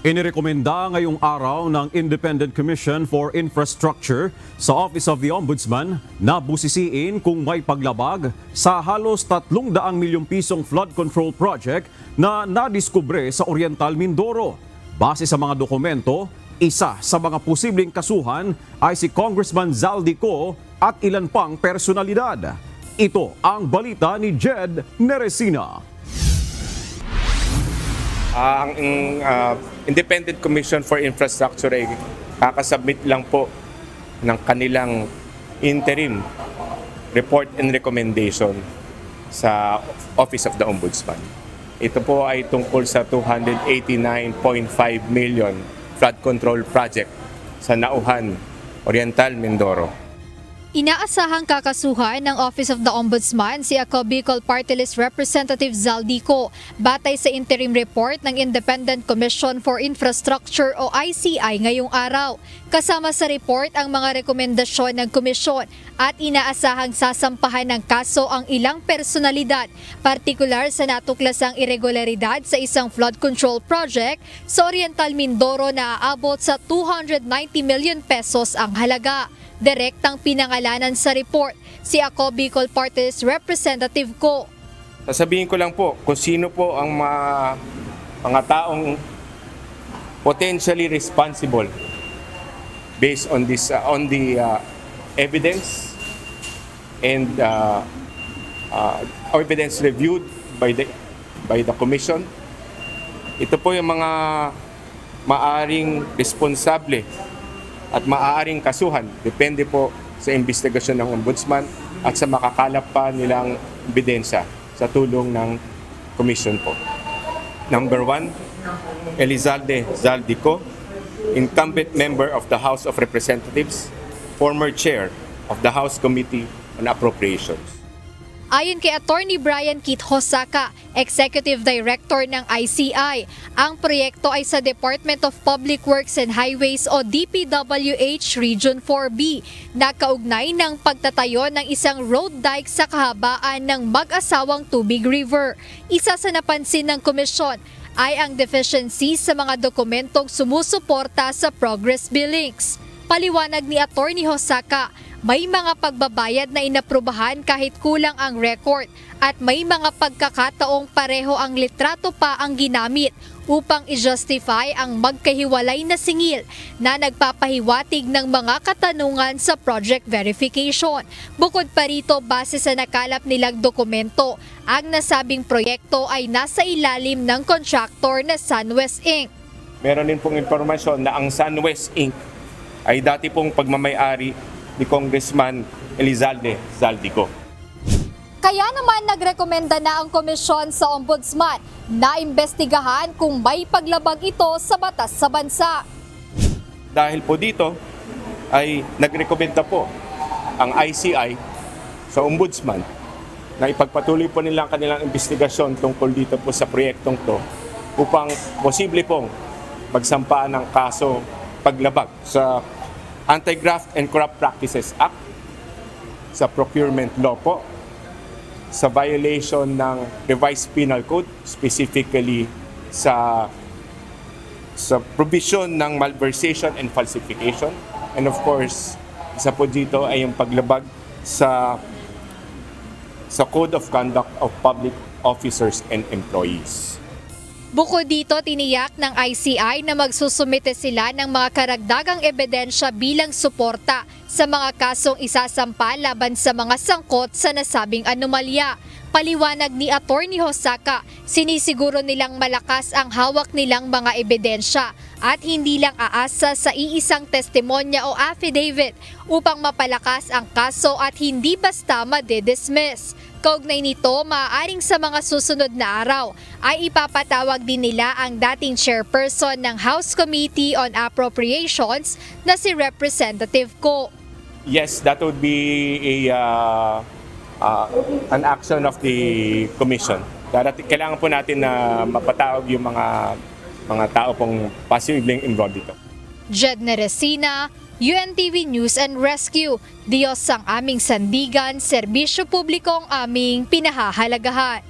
Inirekomenda ngayong araw ng Independent Commission for Infrastructure sa Office of the Ombudsman na busisiin kung may paglabag sa halos 300 milyong pisong flood control project na nadiskubre sa Oriental Mindoro. Base sa mga dokumento, isa sa mga posibleng kasuhan ay si Congressman Zaldi Co at ilan pang personalidad. Ito ang balita ni Jed Neresina. Ang Independent Commission for Infrastructure ay kakasubmit lang po ng kanilang interim report and recommendation sa Office of the Ombudsman. Ito po ay tungkol sa 289.5 million flood control project sa Nauhan, Oriental Mindoro. Inaasahang kakasuhan ng Office of the Ombudsman si Ako Bicol Party List Representative Zaldi Co batay sa interim report ng Independent Commission for Infrastructure o ICI ngayong araw. Kasama sa report ang mga rekomendasyon ng komisyon at inaasahang sasampahan ng kaso ang ilang personalidad, partikular sa natuklasang irregularidad sa isang flood control project sa Oriental Mindoro na aabot sa 290 million pesos ang halaga. Direktang pinangalanan sa report si Ako Bicol Party List Representative Co. Sasabihin ko lang po kung sino po ang mga taong potentially responsible based on this on the evidence and evidence reviewed by the commission. Ito po yung mga maaring responsable at maaaring kasuhan, depende po sa investigasyon ng Ombudsman at sa makakalap pa nilang ebidensya sa tulong ng Commission po. Number 1, Elizalde Zaldi Co, incumbent member of the House of Representatives, former chair of the House Committee on Appropriations. Ayon kay Attorney Brian Kit Hosaka, Executive Director ng ICI, ang proyekto ay sa Department of Public Works and Highways o DPWH Region 4B na kaugnay ng pagtatayo ng isang road dike sa kahabaan ng mag-asawang Tubig River. Isa sa napansin ng komisyon ay ang deficiency sa mga dokumentong sumusuporta sa progress billings. Paliwanag ni Attorney Hosaka, may mga pagbabayad na inaprubahan kahit kulang ang record at may mga pagkakataong pareho ang litrato pa ang ginamit upang i-justify ang magkahiwalay na singil na nagpapahiwatig ng mga katanungan sa project verification. Bukod pa rito, base sa nakalap nilang dokumento, ang nasabing proyekto ay nasa ilalim ng contractor na SunWest Inc. Meron din pong impormasyon na ang SunWest Inc. ay dati pong pagmamayari ni Congressman Elizalde Zaldi Co. Kaya naman nagrekomenda na ang komisyon sa Ombudsman na imbestigahan kung may paglabag ito sa batas sa bansa. Dahil po dito ay nagrekomenda po ang ICI sa Ombudsman na ipagpatuloy po nila ang kanilang investigasyon tungkol dito po sa proyektong to upang posible pong magsampaan ng kaso paglabag sa Anti-Graft and Corrupt Practices Act, sa procurement law po, sa violation ng revised penal code, specifically sa provision ng malversation and falsification. And of course, isa po dito ay yung paglabag sa Code of Conduct of Public Officers and Employees. Bukod dito, tiniyak ng ICI na magsusumite sila ng mga karagdagang ebidensya bilang suporta sa mga kasong isasampa laban sa mga sangkot sa nasabing anomalya. Paliwanag ni Attorney Hosaka, sinisiguro nilang malakas ang hawak nilang mga ebidensya at hindi lang aasa sa iisang testimonya o affidavit upang mapalakas ang kaso at hindi basta madidismiss. Kaugnay nito, maaaring sa mga susunod na araw ay ipapatawag din nila ang dating chairperson ng House Committee on Appropriations na si Representative Ko. Yes, that would be an action of the commission. Kailangan po natin na mapatawag yung mga tao pong posibleng involved dito. Jed Neresina, UNTV News and Rescue. Diyos ang aming sandigan, serbisyo publiko ang aming pinahahalagahan.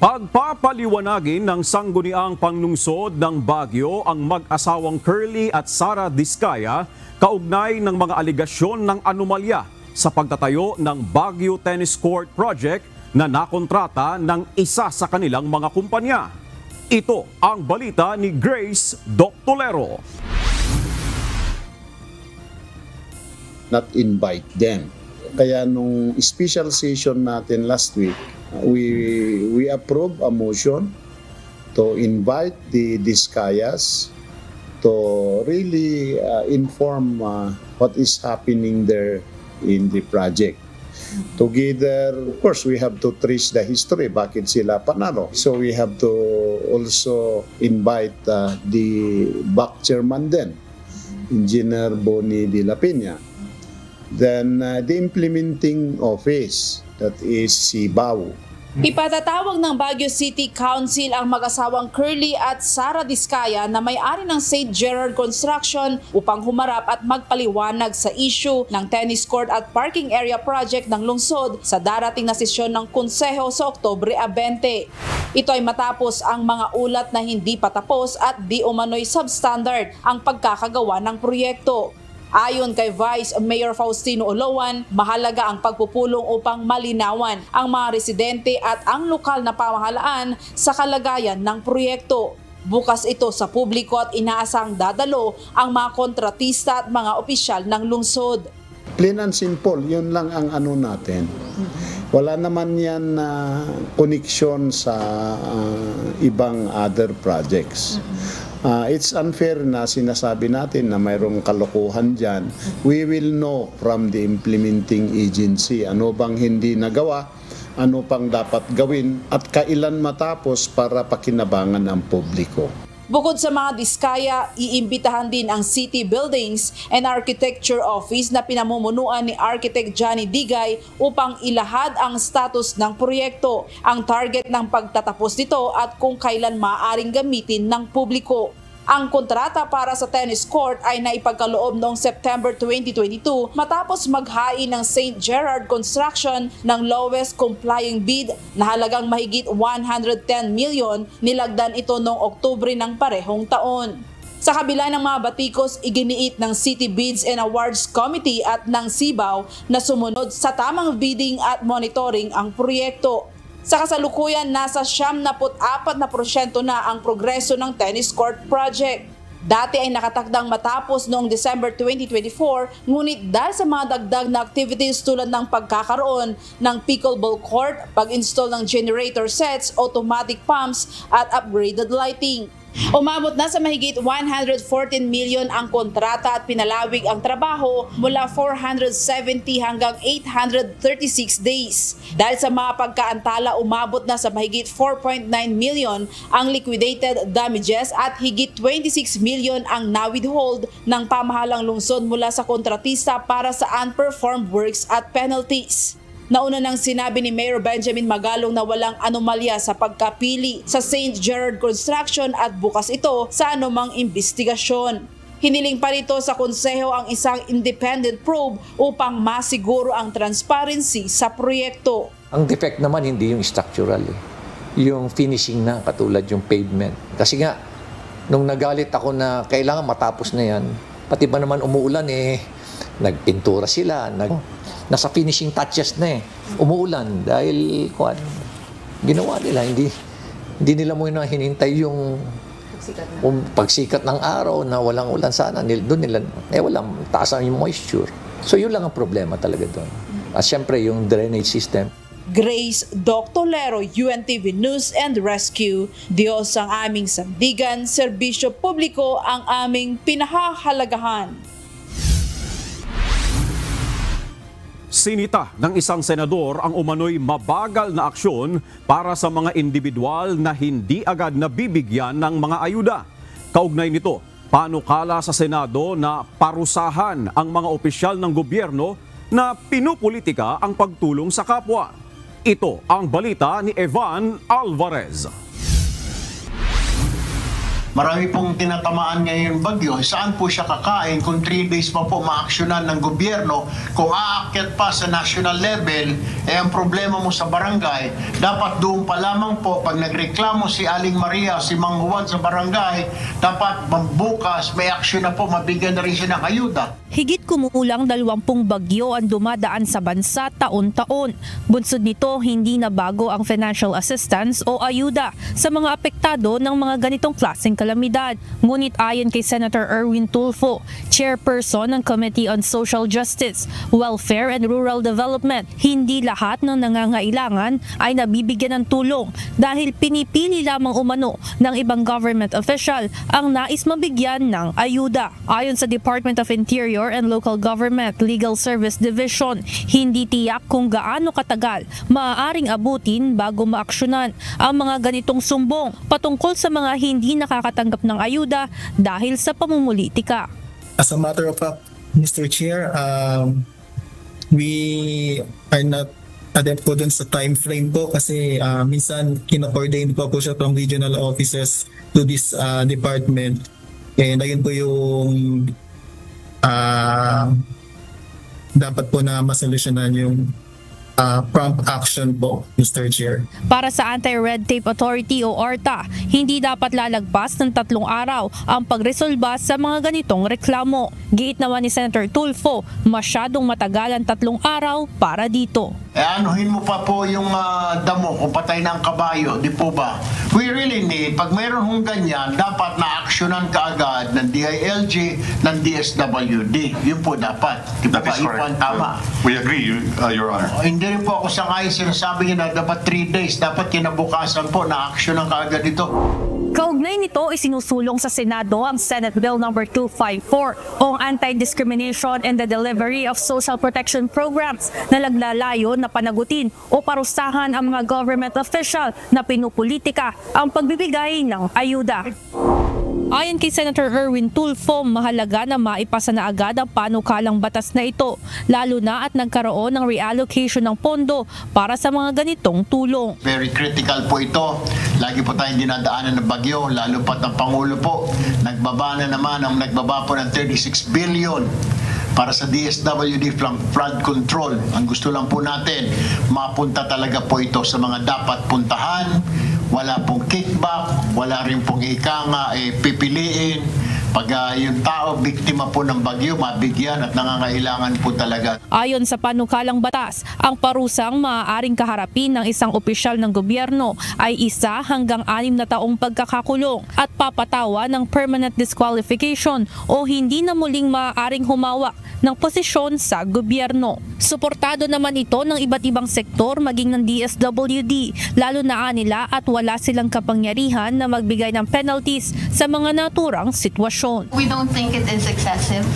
Pagpapaliwanagin ng sangguniang panglungsod ng Baguio ang mag-asawang Curly at Sara Diskaya kaugnay ng mga aligasyon ng anomalya sa pagtatayo ng Baguio Tennis Court Project na nakontrata ng isa sa kanilang mga kumpanya. Ito ang balita ni Grace Doctolero. Not invite them. Kaya nung special session natin last week, we approve a motion to invite the Diskayas to really inform what is happening there in the project. Together, of course, we have to trace the history, bakit sila panalo. So we have to also invite the back chairman then, Engineer Boni de la Peña. Then the implementing office, that is si BAU. Ipatatawag ng Baguio City Council ang mag-asawang Curly at Sara Diskaya na may-ari ng St. Gerard Construction upang humarap at magpaliwanag sa issue ng tennis court at parking area project ng lungsod sa darating na sesyon ng Konseho sa Oktubre 20. Ito ay matapos ang mga ulat na hindi patapos at di umano'y substandard ang pagkakagawa ng proyekto. Ayon kay Vice Mayor Faustino Oloan, mahalaga ang pagpupulong upang malinawan ang mga residente at ang lokal na pamahalaan sa kalagayan ng proyekto. Bukas ito sa publiko at inaasang dadalo ang mga kontratista at mga opisyal ng lungsod. Plain and simple, yun lang ang ano natin. Wala naman yan na connection sa ibang other projects. It's unfair na sinasabi natin na mayroong kalokohan dyan. We will know from the implementing agency ano bang hindi nagawa, ano pang dapat gawin at kailan matapos para pakinabangan ang publiko. Bukod sa mga Diskaya, iimbitahan din ang City Buildings and Architecture Office na pinamumunuan ni Architect Johnny Digay upang ilahad ang status ng proyekto, ang target ng pagtatapos nito at kung kailan maaaring gamitin ng publiko. Ang kontrata para sa tennis court ay naipagkaloob noong September 2022 matapos maghain ng St. Gerard Construction ng lowest complying bid na halagang mahigit 110 million, nilagdan ito noong Oktubre ng parehong taon. Sa kabila ng mga batikos, iginiit ng City Bids and Awards Committee at ng SIBAW na sumunod sa tamang bidding at monitoring ang proyekto. Sa kasalukuyan, nasa 74% na ang progreso ng tennis court project. Dati ay nakatakdang matapos noong December 2024, ngunit dahil sa mga dagdag na activities tulad ng pagkakaroon ng pickleball court, pag-install ng generator sets, automatic pumps at upgraded lighting. Umabot na sa mahigit 114 million ang kontrata at pinalawig ang trabaho mula 470 hanggang 836 days. Dahil sa mga pagkaantala, umabot na sa mahigit 4.9 million ang liquidated damages at higit 26 million ang na-withhold ng pamahalang lungsod mula sa kontratista para sa unperformed works at penalties. Nauna nang sinabi ni Mayor Benjamin Magalong na walang anomalya sa pagkapili sa St. Gerard Construction at bukas ito sa anumang investigasyon. Hiniling pa rito sa konseho ang isang independent probe upang masiguro ang transparency sa proyekto. Ang defect naman hindi yung structural, yung finishing na katulad yung pavement. Kasi nga, nung nagalit ako na kailangan matapos na yan, pati ba naman umuulan nagpintura sila, nasa finishing touches na umuulan dahil ginawa nila, hindi nila muna hinintay yung pagsikat ng araw na walang ulan sana, doon nila, walang taas ang yung moisture. So yun lang ang problema talaga doon. At syempre yung drainage system. Grace Doctolero, UNTV News and Rescue. Diyos ang aming sandigan, serbisyo publiko ang aming pinahahalagahan. Sinita ng isang senador ang umano'y mabagal na aksyon para sa mga individual na hindi agad nabibigyan ng mga ayuda. Kaugnay nito, panukala sa Senado na parusahan ang mga opisyal ng gobyerno na pinupolitika ang pagtulong sa kapwa. Ito ang balita ni Evan Alvarez. Marami pong tinatamaan ngayon bagyo. Saan po siya kakain kung 3 days pa po maaksyonan ng gobyerno? Kung aakyat pa sa national level, ang problema mo sa barangay, dapat doon pa lamang po, pag nagreklamo si Aling Maria, si Mang Juan sa barangay, dapat bukas may aksyon na po, mabigyan na rin siya ng ayuda. Higit kumukulang 20 bagyo ang dumadaan sa bansa taon-taon. Bunsod nito, hindi na bago ang financial assistance o ayuda sa mga apektado ng mga ganitong klaseng kalamidad. Ngunit ayon kay Senator Erwin Tulfo, chairperson ng Committee on Social Justice, Welfare and Rural Development, hindi lahat ng nangangailangan ay nabibigyan ng tulong dahil pinipili lamang umano ng ibang government official ang nais mabigyan ng ayuda. Ayon sa Department of Interior and Local Government Legal Service Division, hindi tiyak kung gaano katagal maaaring abutin bago maaksyonan ang mga ganitong sumbong patungkol sa mga hindi nakakatanggap ng ayuda dahil sa pamumulitika. As a matter of fact, Mr. Chair, we are not adept po dun sa time frame po kasi minsan kina-coordinate po siya from regional offices to this department. And ayun po yung dapat po na masolusyonan yung prompt action po, Mr. Chair. Para sa Anti-Red Tape Authority o ARTA, hindi dapat lalagpas ng 3 araw ang pagresolba sa mga ganitong reklamo. Giit naman ni Senator Tulfo, masyadong matagal ang 3 araw para dito. Anuhin mo pa po yung damo kung patay na ang kabayo, di po ba? We really need, pag mayroon hong ganyan, dapat na-aksyonan kaagad ng DILG, ng DSWD. Yun po dapat. Di ba? Yun po ang tama. We agree, Your Honor. Hindi rin po ako sangayon sinasabi niya na dapat 3 days, dapat kinabukasan po na-aksyonan kaagad ito. Kaugnay nito, isinusulong sa Senado ang Senate Bill No. 254 o Anti-Discrimination in the Delivery of Social Protection Programs na naglalayon na panagutin o parusahan ang mga government official na pinupolitika ang pagbibigay ng ayuda. Ayon kay Senator Erwin Tulfo, mahalaga na maipasa na agad ang panukalang batas na ito, lalo na at nagkaroon ng reallocation ng pondo para sa mga ganitong tulong. Very critical po ito. Lagi po tayong dinadaanan ng bagyo, lalo pat ang Pangulo po. Nagbaba po ng 36 billion para sa DSWD flood control. Ang gusto lang po natin, mapunta talaga po ito sa mga dapat puntahan. Wala pong kickback, wala rin pong pipiliin. Pag yung tao, biktima po ng bagyo, mabigyan at nangangailangan po talaga. Ayon sa panukalang batas, ang parusang maaaring kaharapin ng isang opisyal ng gobyerno ay 1 hanggang 6 na taong pagkakakulong at papatawa ng permanent disqualification o hindi na muling maaaring humawak ng posisyon sa gobyerno. Suportado naman ito ng iba't ibang sektor maging ng DSWD, lalo na nila at wala silang kapangyarihan na magbigay ng penalties sa mga naturang sitwasyon. We don't think it is excessive.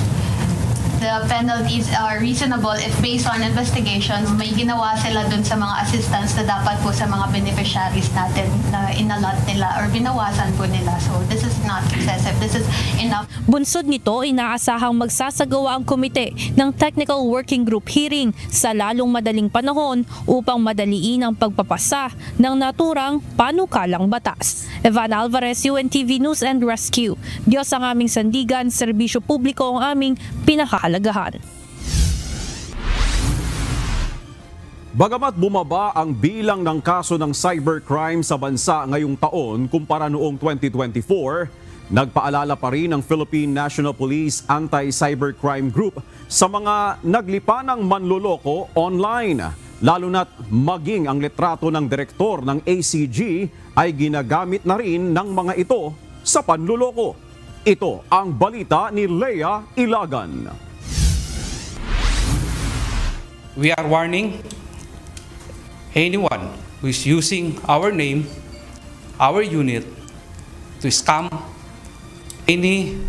The penalties are reasonable if based on investigations, may ginawa sila dun sa mga assistance na dapat po sa mga beneficiaries natin na inalot nila or binawasan po nila. So this is not excessive. This is enough. Bunsod nito, inaasahang magsasagawa ang komite ng Technical Working Group hearing sa lalong madaling panahon upang madaliin ang pagpapasa ng naturang panukalang batas. Evan Alvarez, UNTV News and Rescue. Diyos ang aming sandigan, serbisyo publiko ang aming pinakahalagahan. Bagamat bumaba ang bilang ng kaso ng cybercrime sa bansa ngayong taon kumpara noong 2024, nagpaalala pa rin ang Philippine National Police Anti-Cybercrime Group sa mga naglipanang manloloko online. Lalo na't maging ang litrato ng direktor ng ACG ay ginagamit na rin ng mga ito sa panloloko. Ito ang balita ni Lea Ilagan. We are warning anyone who is using our name, our unit, to scam any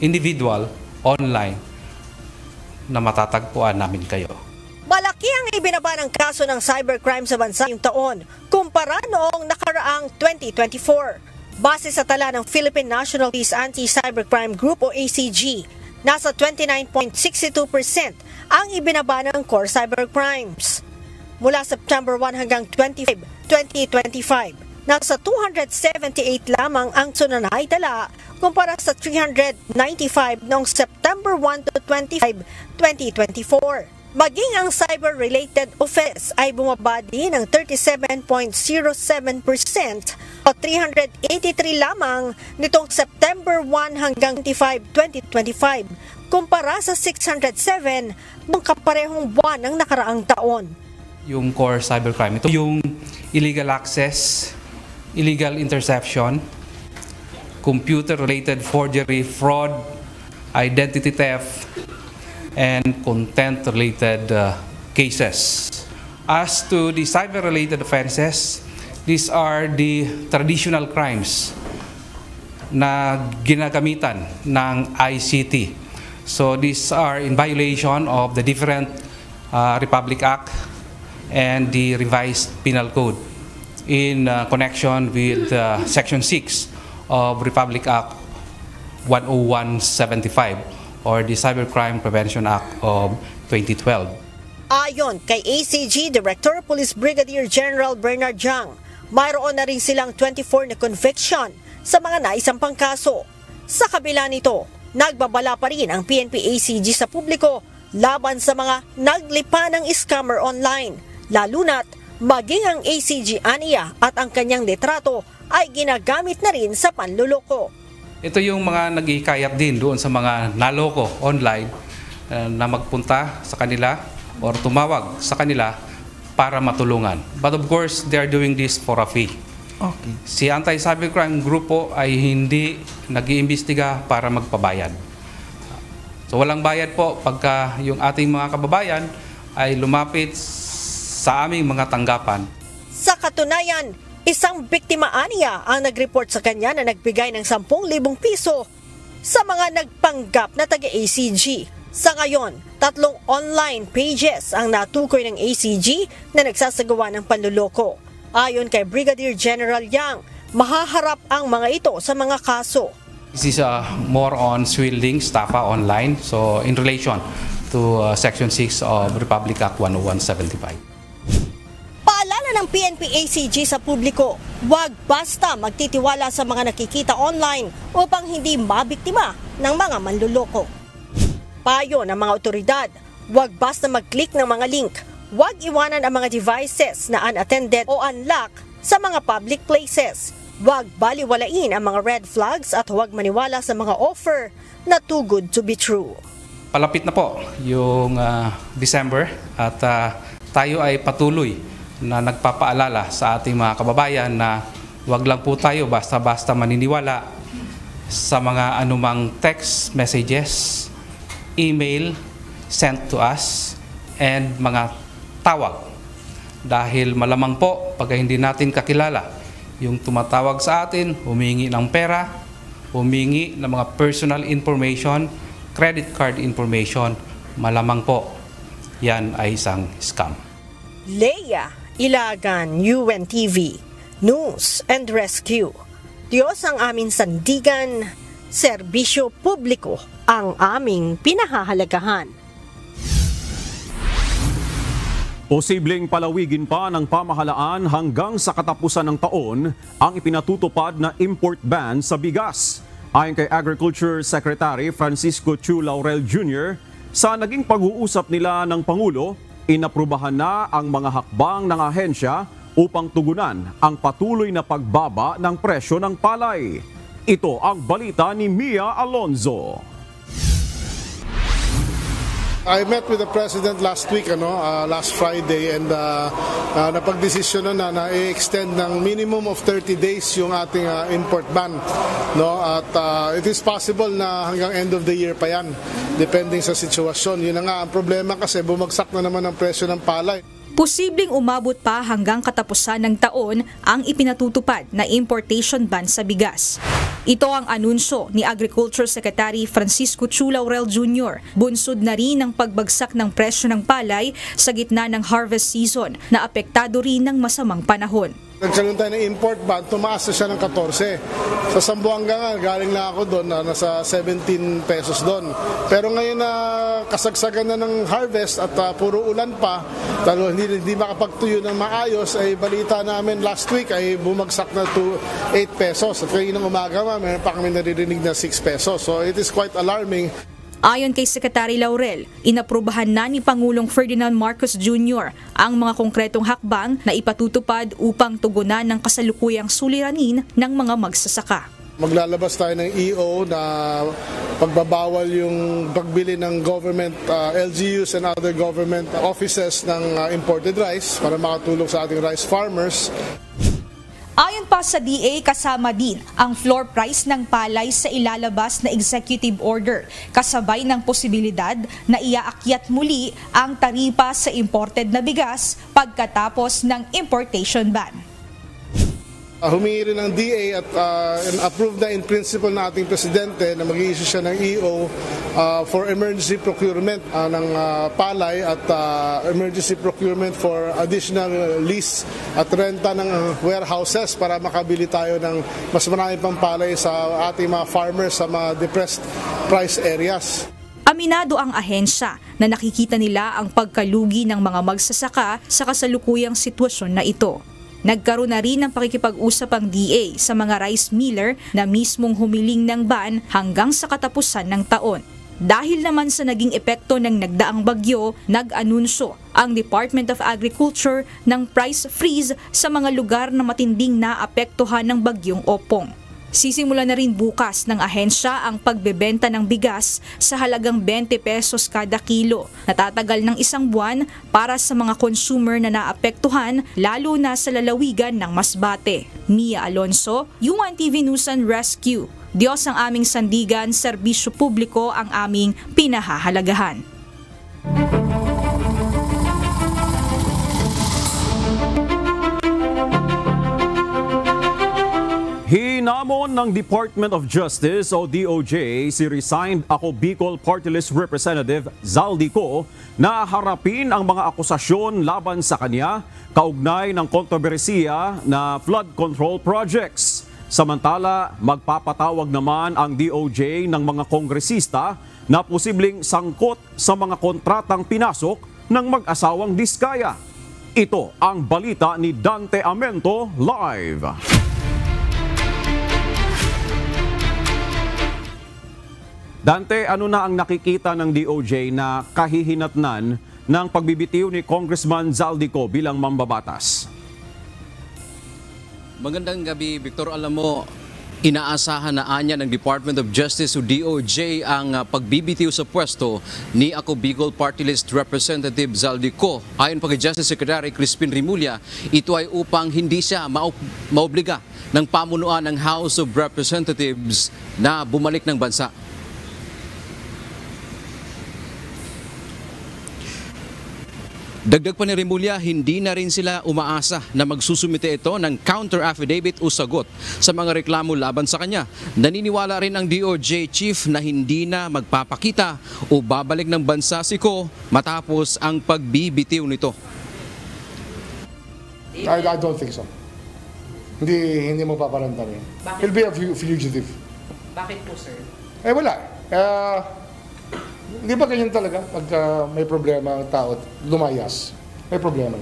individual online na matatagpuan namin kayo. Malaki ang ibinaba ng kaso ng cybercrime sa bansa ngayong taon kumpara noong nakaraang 2024. Base sa tala ng Philippine National Police Anti-Cybercrime Group o ACG, nasa 29.62% ang ibinaba ng core cybercrimes. Mula September 1 hanggang 25, 2025, nasa 278 lamang ang sunanay tala kumpara sa 395 noong September 1 to 25, 2024. Maging ang cyber-related offense ay bumaba din ng 37.07% o 383 lamang nitong September 1 hanggang 25, 2025 kumpara sa 607 noong kaparehong buwan ng nakaraang taon. Yung core cybercrime, ito yung illegal access, illegal interception, computer-related forgery, fraud, identity theft, and content-related cases. As to the cyber-related offenses, these are the traditional crimes na ginagamitan ng ICT. So these are in violation of the different Republic Act and the revised Penal Code in connection with Section 6 of Republic Act 10175 or the Cybercrime Prevention Act of 2012. Ayon kay ACG Director Police Brigadier General Bernard Jang, mayroon na rin silang 24 na conviction sa mga naisampang kaso. Sa kabila nito, nagbabala pa rin ang PNP-ACG sa publiko laban sa mga naglipa ng scammer online, lalo na't maging ang ACG aniya at ang kanyang litrato ay ginagamit na rin sa panluloko. Ito yung mga nag-ihikayat din doon sa mga naloko online na magpunta sa kanila or tumawag sa kanila para matulungan. But of course, they are doing this for a fee. Okay. Si Anti-Cybercrime Group po ay hindi nag-iimbestiga para magpabayad. So walang bayad po pagka yung ating mga kababayan ay lumapit sa aming mga tanggapan. Sa katunayan, isang biktima aniya ang nag-report sa kanya na nagbigay ng 10,000 piso sa mga nagpanggap na taga-ACG. Sa ngayon, 3 online pages ang natukoy ng ACG na nagsasagawa ng panluloko. Ayon kay Brigadier General Yang, mahaharap ang mga ito sa mga kaso. This is more on swindling, estafa online, so in relation to Section 6 of Republic Act 10175. Paalala ng PNP-ACG sa publiko, huwag basta magtitiwala sa mga nakikita online upang hindi mabiktima ng mga manluloko. Payo ng mga otoridad, huwag basta mag-click ng mga link, huwag iwanan ang mga devices na unattended o unlock sa mga public places, huwag baliwalain ang mga red flags at huwag maniwala sa mga offer na too good to be true. Palapit na po yung December at tayo ay patuloy na nagpapaalala sa ating mga kababayan na wag lang po tayo basta-basta maniniwala sa mga anumang text messages, email sent to us, and mga tawag. Dahil malamang po, pag hindi natin kakilala, yung tumatawag sa atin, humingi ng pera, humingi ng mga personal information, credit card information, malamang po, yan ay isang scam. Leia Ilagan, UNTV, News and Rescue. Diyos ang aming sandigan, serbisyo publiko ang aming pinahahalagahan. Posibleng palawigin pa ng pamahalaan hanggang sa katapusan ng taon ang ipinatutupad na import ban sa bigas. Ayon kay Agriculture Secretary Francisco Chu Laurel Jr., sa naging pag-uusap nila ng Pangulo, inaprubahan na ang mga hakbang ng ahensya upang tugunan ang patuloy na pagbaba ng presyo ng palay. Ito ang balita ni Mia Alonzo. I met with the President last week, last Friday, and napagdesisyon na i-extend ng minimum of 30 days yung ating import ban. At it is possible na hanggang end of the year pa yan, depending sa sitwasyon. Yun na nga ang problema kasi bumagsak na naman ang presyo ng palay. Posibleng umabot pa hanggang katapusan ng taon ang ipinatutupad na importation ban sa bigas. Ito ang anunsyo ni Agriculture Secretary Francisco Chu Laurel Jr. Bunsod na rin ang pagbagsak ng presyo ng palay sa gitna ng harvest season na apektado rin ng masamang panahon. Nagkaroon tayo ng import ban, tumaas na siya ng 14. Sa Zamboanga nga, galing na ako doon, nasa 17 pesos doon. Pero ngayon na kasagsagan na ng harvest at puro ulan pa, talo hindi makapagtuyo ng maayos, ay balita namin last week ay bumagsak na to 8 pesos. At kaninang umaga meron pa kami naririnig na 6 pesos. So it is quite alarming. Ayon kay Secretary Laurel, inaprubahan na ni Pangulong Ferdinand Marcos Jr. ang mga konkretong hakbang na ipatutupad upang tugunan ng kasalukuyang suliranin ng mga magsasaka. Maglalabas tayo ng EO na pagbabawal yung pagbili ng government LGUs and other government offices ng imported rice para makatulong sa ating rice farmers. Ayon pa sa DA, kasama din ang floor price ng palay sa ilalabas na executive order, kasabay ng posibilidad na iaakyat muli ang taripa sa imported na bigas pagkatapos ng importation ban. Humingi rin ng DA at approve na in principle na ating presidente na mag-i-issue siya ng EO for emergency procurement ng palay at emergency procurement for additional lease at renta ng warehouses para makabili tayo ng mas marami pang palay sa ating mga farmers sa mga depressed price areas. Aminado ang ahensya na nakikita nila ang pagkalugi ng mga magsasaka sa kasalukuyang sitwasyon na ito. Nagkaroon na rin ng pakikipag-usap ang DA sa mga rice miller na mismong humiling ng ban hanggang sa katapusan ng taon. Dahil naman sa naging epekto ng nagdaang bagyo, nag-anunsyo ang Department of Agriculture ng price freeze sa mga lugar na matinding naapektuhan ng bagyong Opong. Sisimula na rin bukas ng ahensya ang pagbebenta ng bigas sa halagang 20 pesos kada kilo. Natatagal ng isang buwan para sa mga consumer na naapektuhan, lalo na sa lalawigan ng Masbate. Mia Alonso, UNTV TV News and Rescue. Diyos ang aming sandigan, serbisyo publiko ang aming pinahahalagahan. Hinamon ng Department of Justice o DOJ si resigned Ako Bicol Party List Representative Zaldico na harapin ang mga akusasyon laban sa kanya kaugnay ng kontrobersiya na flood control projects. Samantala, magpapatawag naman ang DOJ ng mga kongresista na posibleng sangkot sa mga kontratang pinasok ng mag-asawang Diskaya. Ito ang balita ni Dante Amento live. Dante, ano na ang nakikita ng DOJ na kahihinatnan ng pagbibitiw ni Congressman Zaldico bilang mambabatas? Magandang gabi, Victor. Alam mo, inaasahan na anya ng Department of Justice o DOJ ang pagbibitiw sa pwesto ni Ako Bicol Party List Representative Zaldico. Ayon pa kay Justice Secretary Crispin Rimulya, ito ay upang hindi siya maobliga ng pamunuan ng House of Representatives na bumalik ng bansa. Dagdag pa ni Rimulya, hindi na rin sila umaasa na magsusumite ito ng counter affidavit o sagot sa mga reklamo laban sa kanya. Naniniwala rin ang DOJ chief na hindi na magpapakita o babalik ng bansa si Ko matapos ang pagbibitiw nito. I don't think so. Hindi mo paparantamin. He'll be a fugitive. Bakit po, sir? Wala. Hindi ba ganyan talaga pag may problema ang tao, lumayas? May problema.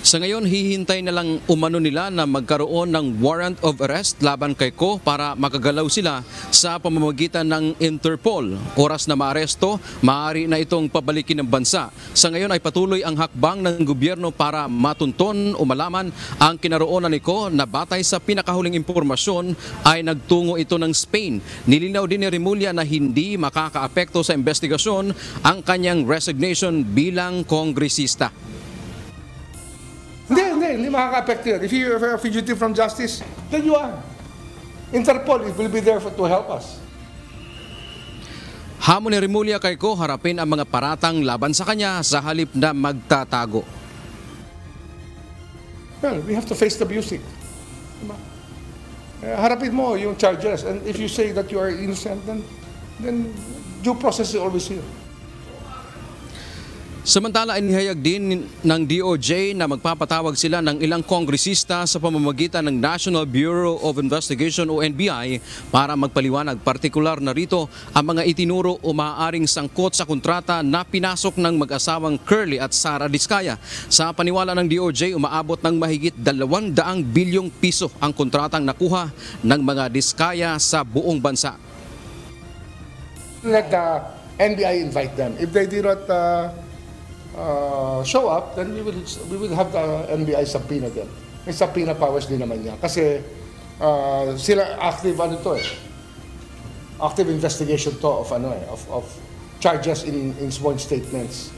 Sa ngayon, hihintay na lang umano nila na magkaroon ng warrant of arrest laban kay Ko para makagalaw sila sa pamamagitan ng Interpol. Oras na maaresto, maaari na itong pabalikin ng bansa. Sa ngayon ay patuloy ang hakbang ng gobyerno para matunton o malaman ang kinaroonan ni Ko na batay sa pinakahuling impormasyon ay nagtungo ito ng Spain. Nilinaw din ni Rimulya na hindi makakaapekto sa investigasyon ang kanyang resignation bilang kongresista. Hindi makaka-affect yun. If you're a fugitive from justice, then you are. Interpol will be there to help us. Hamon ni Remulla kay Ko harapin ang mga paratang laban sa kanya sa halip na magtatago. Well, we have to face the music. Diba? Harapin mo yung charges, and if you say that you are innocent, then due process is always here. Samantala, inihayag din ng DOJ na magpapatawag sila ng ilang kongresista sa pamamagitan ng National Bureau of Investigation o NBI para magpaliwanag. Partikular na rito ang mga itinuro o maaaring sangkot sa kontrata na pinasok ng mag-asawang Curly at Sara Diskaya. Sa paniwala ng DOJ, umaabot ng mahigit 200 bilyong piso ang kontratang nakuha ng mga Diskaya sa buong bansa. Let the NBI invite them. If they do not show up, then we will have the NBI subpoena them. May subpoena powers din naman niya. Kasi sila active active investigation to of charges in sworn statements.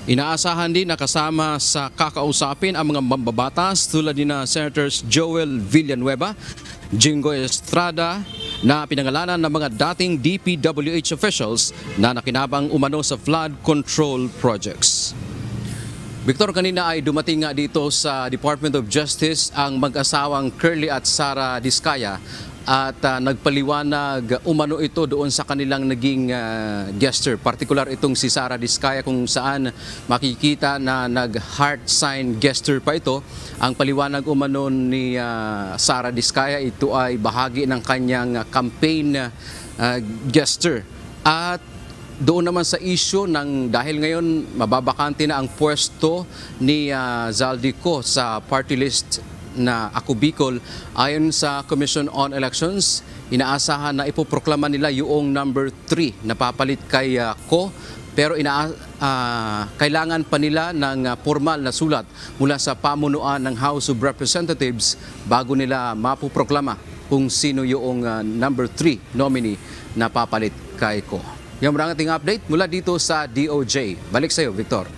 Inaasahan din na kasama sa kakausapin ang mga mambabatas tulad ni na Senators Joel Villanueva, Jingo Estrada, na pinangalanan ng mga dating DPWH officials na nakinabang umano sa flood control projects. Victor, kanina ay dumating nga dito sa Department of Justice ang mag-asawang Curly at Sara Diskaya at nagpaliwanag umano ito doon sa kanilang naging gesture. Partikular itong si Sara Diskaya kung saan makikita na nag-heart sign gesture pa ito. Ang paliwanag umano ni Sara Diskaya, ito ay bahagi ng kanyang campaign gesture. At doon naman sa issue ng dahil ngayon mababakante na ang pwesto ni Zaldico sa party list na Ako Bicol, ayon sa Commission on Elections, inaasahan na ipoproklama nila yung number 3 na papalit kay Ko, pero kailangan pa nila ng formal na sulat mula sa pamunuan ng House of Representatives bago nila mapoproklama kung sino yung number 3 nominee na papalit kay Ko. Yung mga ating update mula dito sa DOJ. Balik sa iyo, Victor.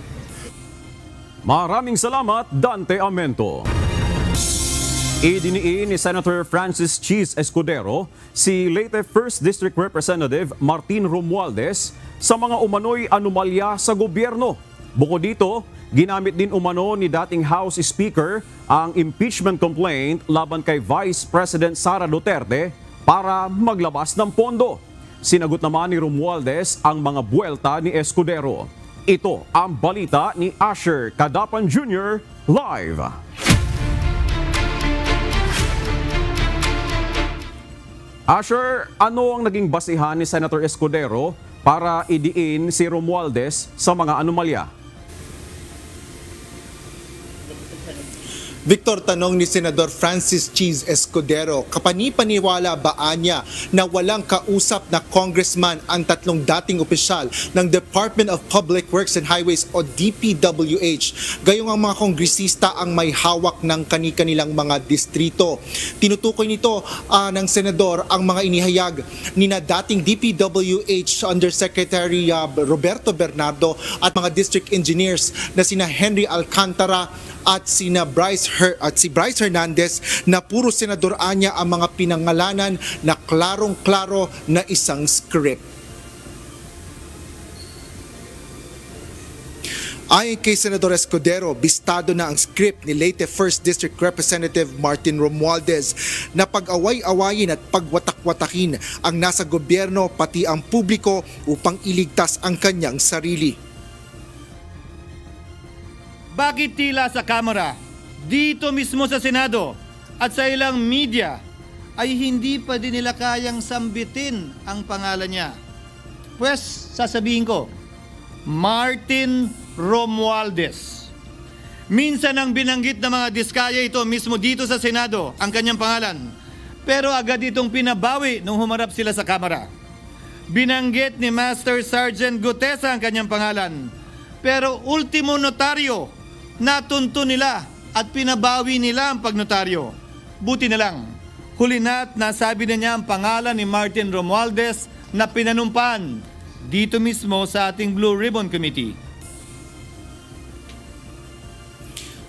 Maraming salamat, Dante Amento. Idiniin ni Senator Francis Cheese Escudero si Leyte 1st District Representative Martin Romualdez sa mga umano'y anomalya sa gobyerno. Bukod dito, ginamit din umano ni dating House Speaker ang impeachment complaint laban kay Vice President Sara Duterte para maglabas ng pondo. Sinagot naman ni Romualdez ang mga buwelta ni Escudero. Ito ang balita ni Asher Cadapan Jr. live. Asher, ano ang naging basihan ni Senator Escudero para idiin si Romualdez sa mga anomalya? Victor, tanong ni Senador Francis Cheese Escudero, kapani-paniwala ba niya na walang kausap na congressman ang tatlong dating opisyal ng Department of Public Works and Highways o DPWH, gayong ang mga kongresista ang may hawak ng kani-kanilang mga distrito. Tinutukoy nito ng senador ang mga inihayag ni na dating DPWH Undersecretary Roberto Bernardo at mga district engineers na sina Henry Alcantara at si Bryce Hernandez na puro senador anya ang mga pinangalanan na klarong-klaro na isang script. Ayon kay Senador Escudero, bistado na ang script ni Leyte 1st District Representative Martin Romualdez na pag-away-awayin at pagwatak-watakin ang nasa gobyerno pati ang publiko upang iligtas ang kanyang sarili. Bakit tila sa Kamara, dito mismo sa Senado at sa ilang media ay hindi pa din nila kayang sambitin ang pangalan niya? Pues sasabihin ko, Martin Romualdez. Minsan ang binanggit ng mga Diskaya ito mismo dito sa Senado ang kanyang pangalan, pero agad itong pinabawi nung humarap sila sa Kamara. Binanggit ni Master Sergeant Gutesa ang kanyang pangalan, pero ultimo notaryo natunto nila at pinabawi nila ang pagnotaryo. Buti na lang, huli na't nasabi na niya ang pangalan ni Martin Romualdez na pinanumpan dito mismo sa ating Blue Ribbon Committee.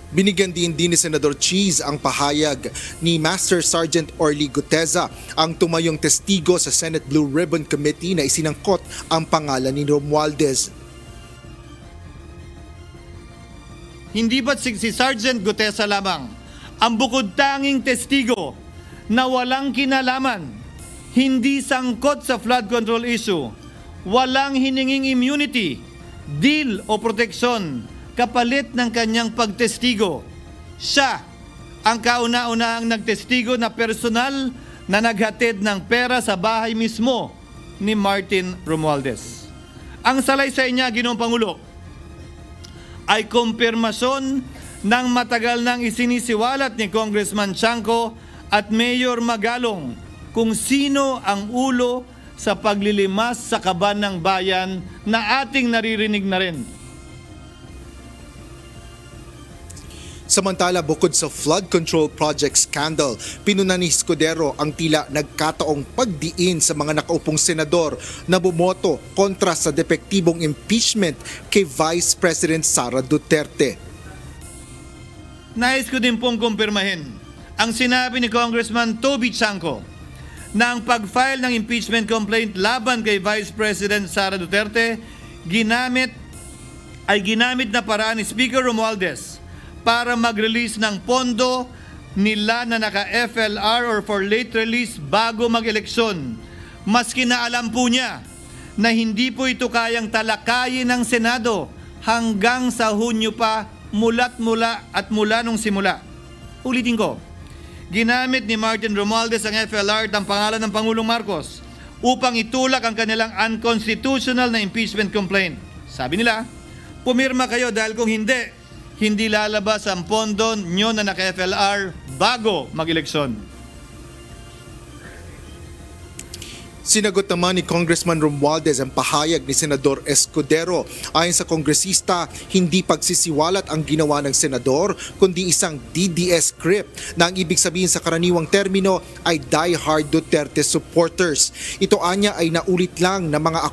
Binigyan din ni Senador Cheese ang pahayag ni Master Sergeant Orly Guteza, ang tumayong testigo sa Senate Blue Ribbon Committee na isinangkot ang pangalan ni Romualdez. Hindi ba't si Sergeant Guteza lamang ang bukod tanging testigo na walang kinalaman, hindi sangkot sa flood control issue, walang hininging immunity, deal o proteksyon kapalit ng kanyang pagtestigo? Siya ang kauna-unahang nagtestigo na personal na naghatid ng pera sa bahay mismo ni Martin Romualdez. Ang salaysay niya, Ginoong Pangulo, ay kumpirmasyon ng matagal nang isinisiwalat ni Congressman Chanco at Mayor Magalong kung sino ang ulo sa paglilimas sa kaban ng bayan na ating naririnig na rin. Samantala, bukod sa flood control project scandal, pinuna ni Escudero ang tila nagkataong pagdiin sa mga nakaupong senador na bumoto kontra sa depektibong impeachment kay Vice President Sara Duterte. Nais ko din pong kumpirmahin ang sinabi ni Congressman Toby Chanco na ang pag-file ng impeachment complaint laban kay Vice President Sara Duterte ginamit na paraan ni Speaker Romualdez para mag-release ng pondo nila na naka-FLR or for late release bago mag-eleksyon. Maski na alam po niya na hindi po ito kayang talakayin ng Senado hanggang sa Hunyo pa mula nung simula. Ulitin ko, ginamit ni Martin Romualdez ang FLR at ang pangalan ng Pangulong Marcos upang itulak ang kanilang unconstitutional na impeachment complaint. Sabi nila, pumirma kayo dahil kung hindi lalabas ang pondo nyo na naka-FLR bago mag-eleksyon. Sinagot naman ni Congressman Romualdez ang pahayag ni Senador Escudero. Ayon sa kongresista, hindi pagsisiwalat ang ginawa ng senador kundi isang DDS script na ang ibig sabihin sa karaniwang termino ay die-hard Duterte supporters. Ito anya ay naulit lang na mga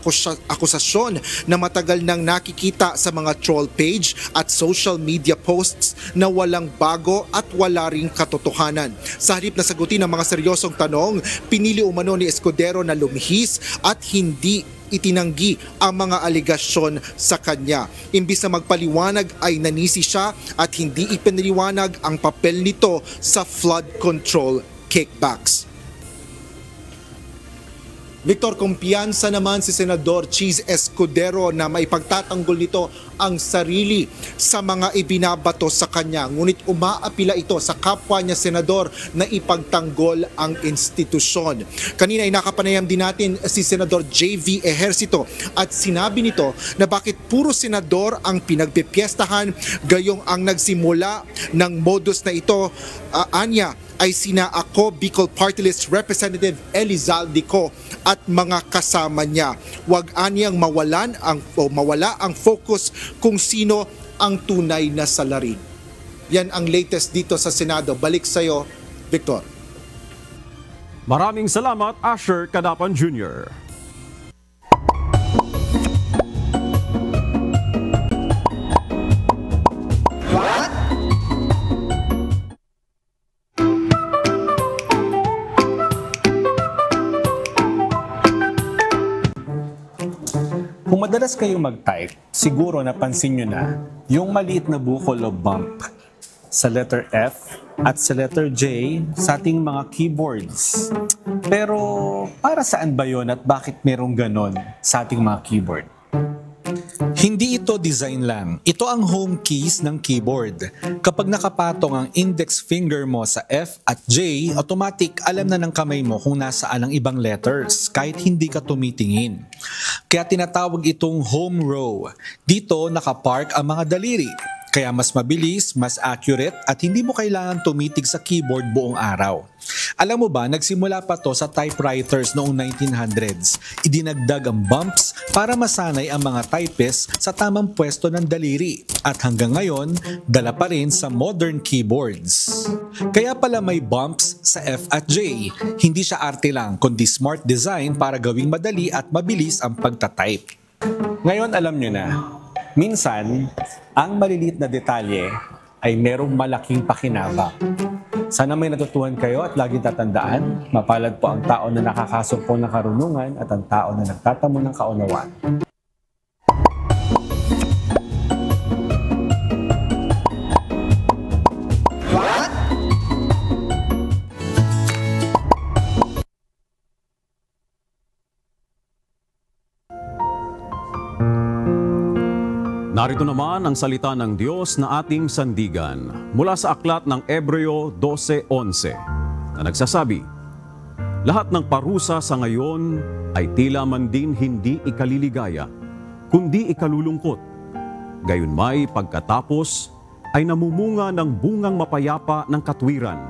akusasyon na matagal nang nakikita sa mga troll page at social media posts na walang bago at wala ring katotohanan. Sa halip na sagutin ang mga seryosong tanong, pinili umano ni Escudero na lumihis at hindi itinanggi ang mga aligasyon sa kanya. Imbis na magpaliwanag ay nanisi siya at hindi ipinaliwanag ang papel nito sa flood control kickbacks. Victor, kumpiyansa naman si Senador Cheese Escudero na maipagtatanggol nito ang sarili sa mga ibinabato sa kanya. Ngunit umaapila ito sa kapwa niya senador na ipagtanggol ang institusyon. Kanina ay nakapanayam din natin si Senador JV Ejercito at sinabi nito na bakit puro senador ang pinagpipiestahan gayong ang nagsimula ng modus na ito, anya ay sina ako Bicol Party List Representative Elizalde Co at mga kasama niya. Huwag anyang mawala ang focus kung sino ang tunay na salarin. Yan ang latest dito sa Senado. Balik sa iyo, Victor. Maraming salamat, Asher Cadapan Jr. Kung madalas kayong mag-type, siguro napansin nyo na yung maliit na bukol o bump sa letter F at sa letter J sa ating mga keyboards. Pero para saan ba yun at bakit merong ganon sa ating mga keyboard? Hindi ito design lang. Ito ang home keys ng keyboard. Kapag nakapatong ang index finger mo sa F at J, automatic alam na ng kamay mo kung nasaan ang ibang letters kahit hindi ka tumitingin. Kaya tinatawag itong home row. Dito nakapark ang mga daliri. Kaya mas mabilis, mas accurate at hindi mo kailangan tumitig sa keyboard buong araw. Alam mo ba, nagsimula pa to sa typewriters noong 1900s. Idinagdag ang bumps para masanay ang mga typists sa tamang pwesto ng daliri. At hanggang ngayon, dala pa rin sa modern keyboards. Kaya pala may bumps sa F at J. Hindi siya arte lang, kundi smart design para gawing madali at mabilis ang pagtatype. Ngayon alam nyo na, minsan, ang maliliit na detalye ay merong malaking pakinabang. Sana may natutuhan kayo at laging tatandaan, mapalad po ang tao na nakakasumpo ng karunungan at ang tao na nagtatamo ng kaunawaan. Narito naman ang salita ng Diyos na ating sandigan mula sa aklat ng Hebreo 12:11 na nagsasabi, lahat ng parusa sa ngayon ay tila man din hindi ikaliligaya, kundi ikalulungkot. Gayunmay pagkatapos ay namumunga ng bungang mapayapa ng katwiran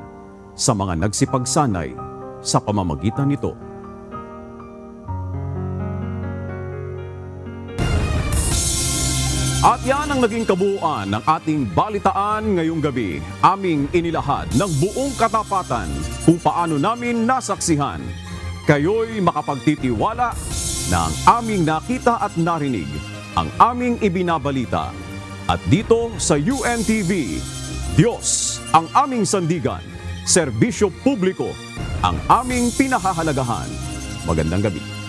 sa mga nagsipagsanay sa pamamagitan nito. At yan ang naging kabuuan ng ating balitaan ngayong gabi. Aming inilahad ng buong katapatan kung paano namin nasaksihan. Kayo'y makapagtitiwala na ang aming nakita at narinig, ang aming ibinabalita. At dito sa UNTV, Diyos ang aming sandigan, serbisyo publiko ang aming pinahahalagahan. Magandang gabi.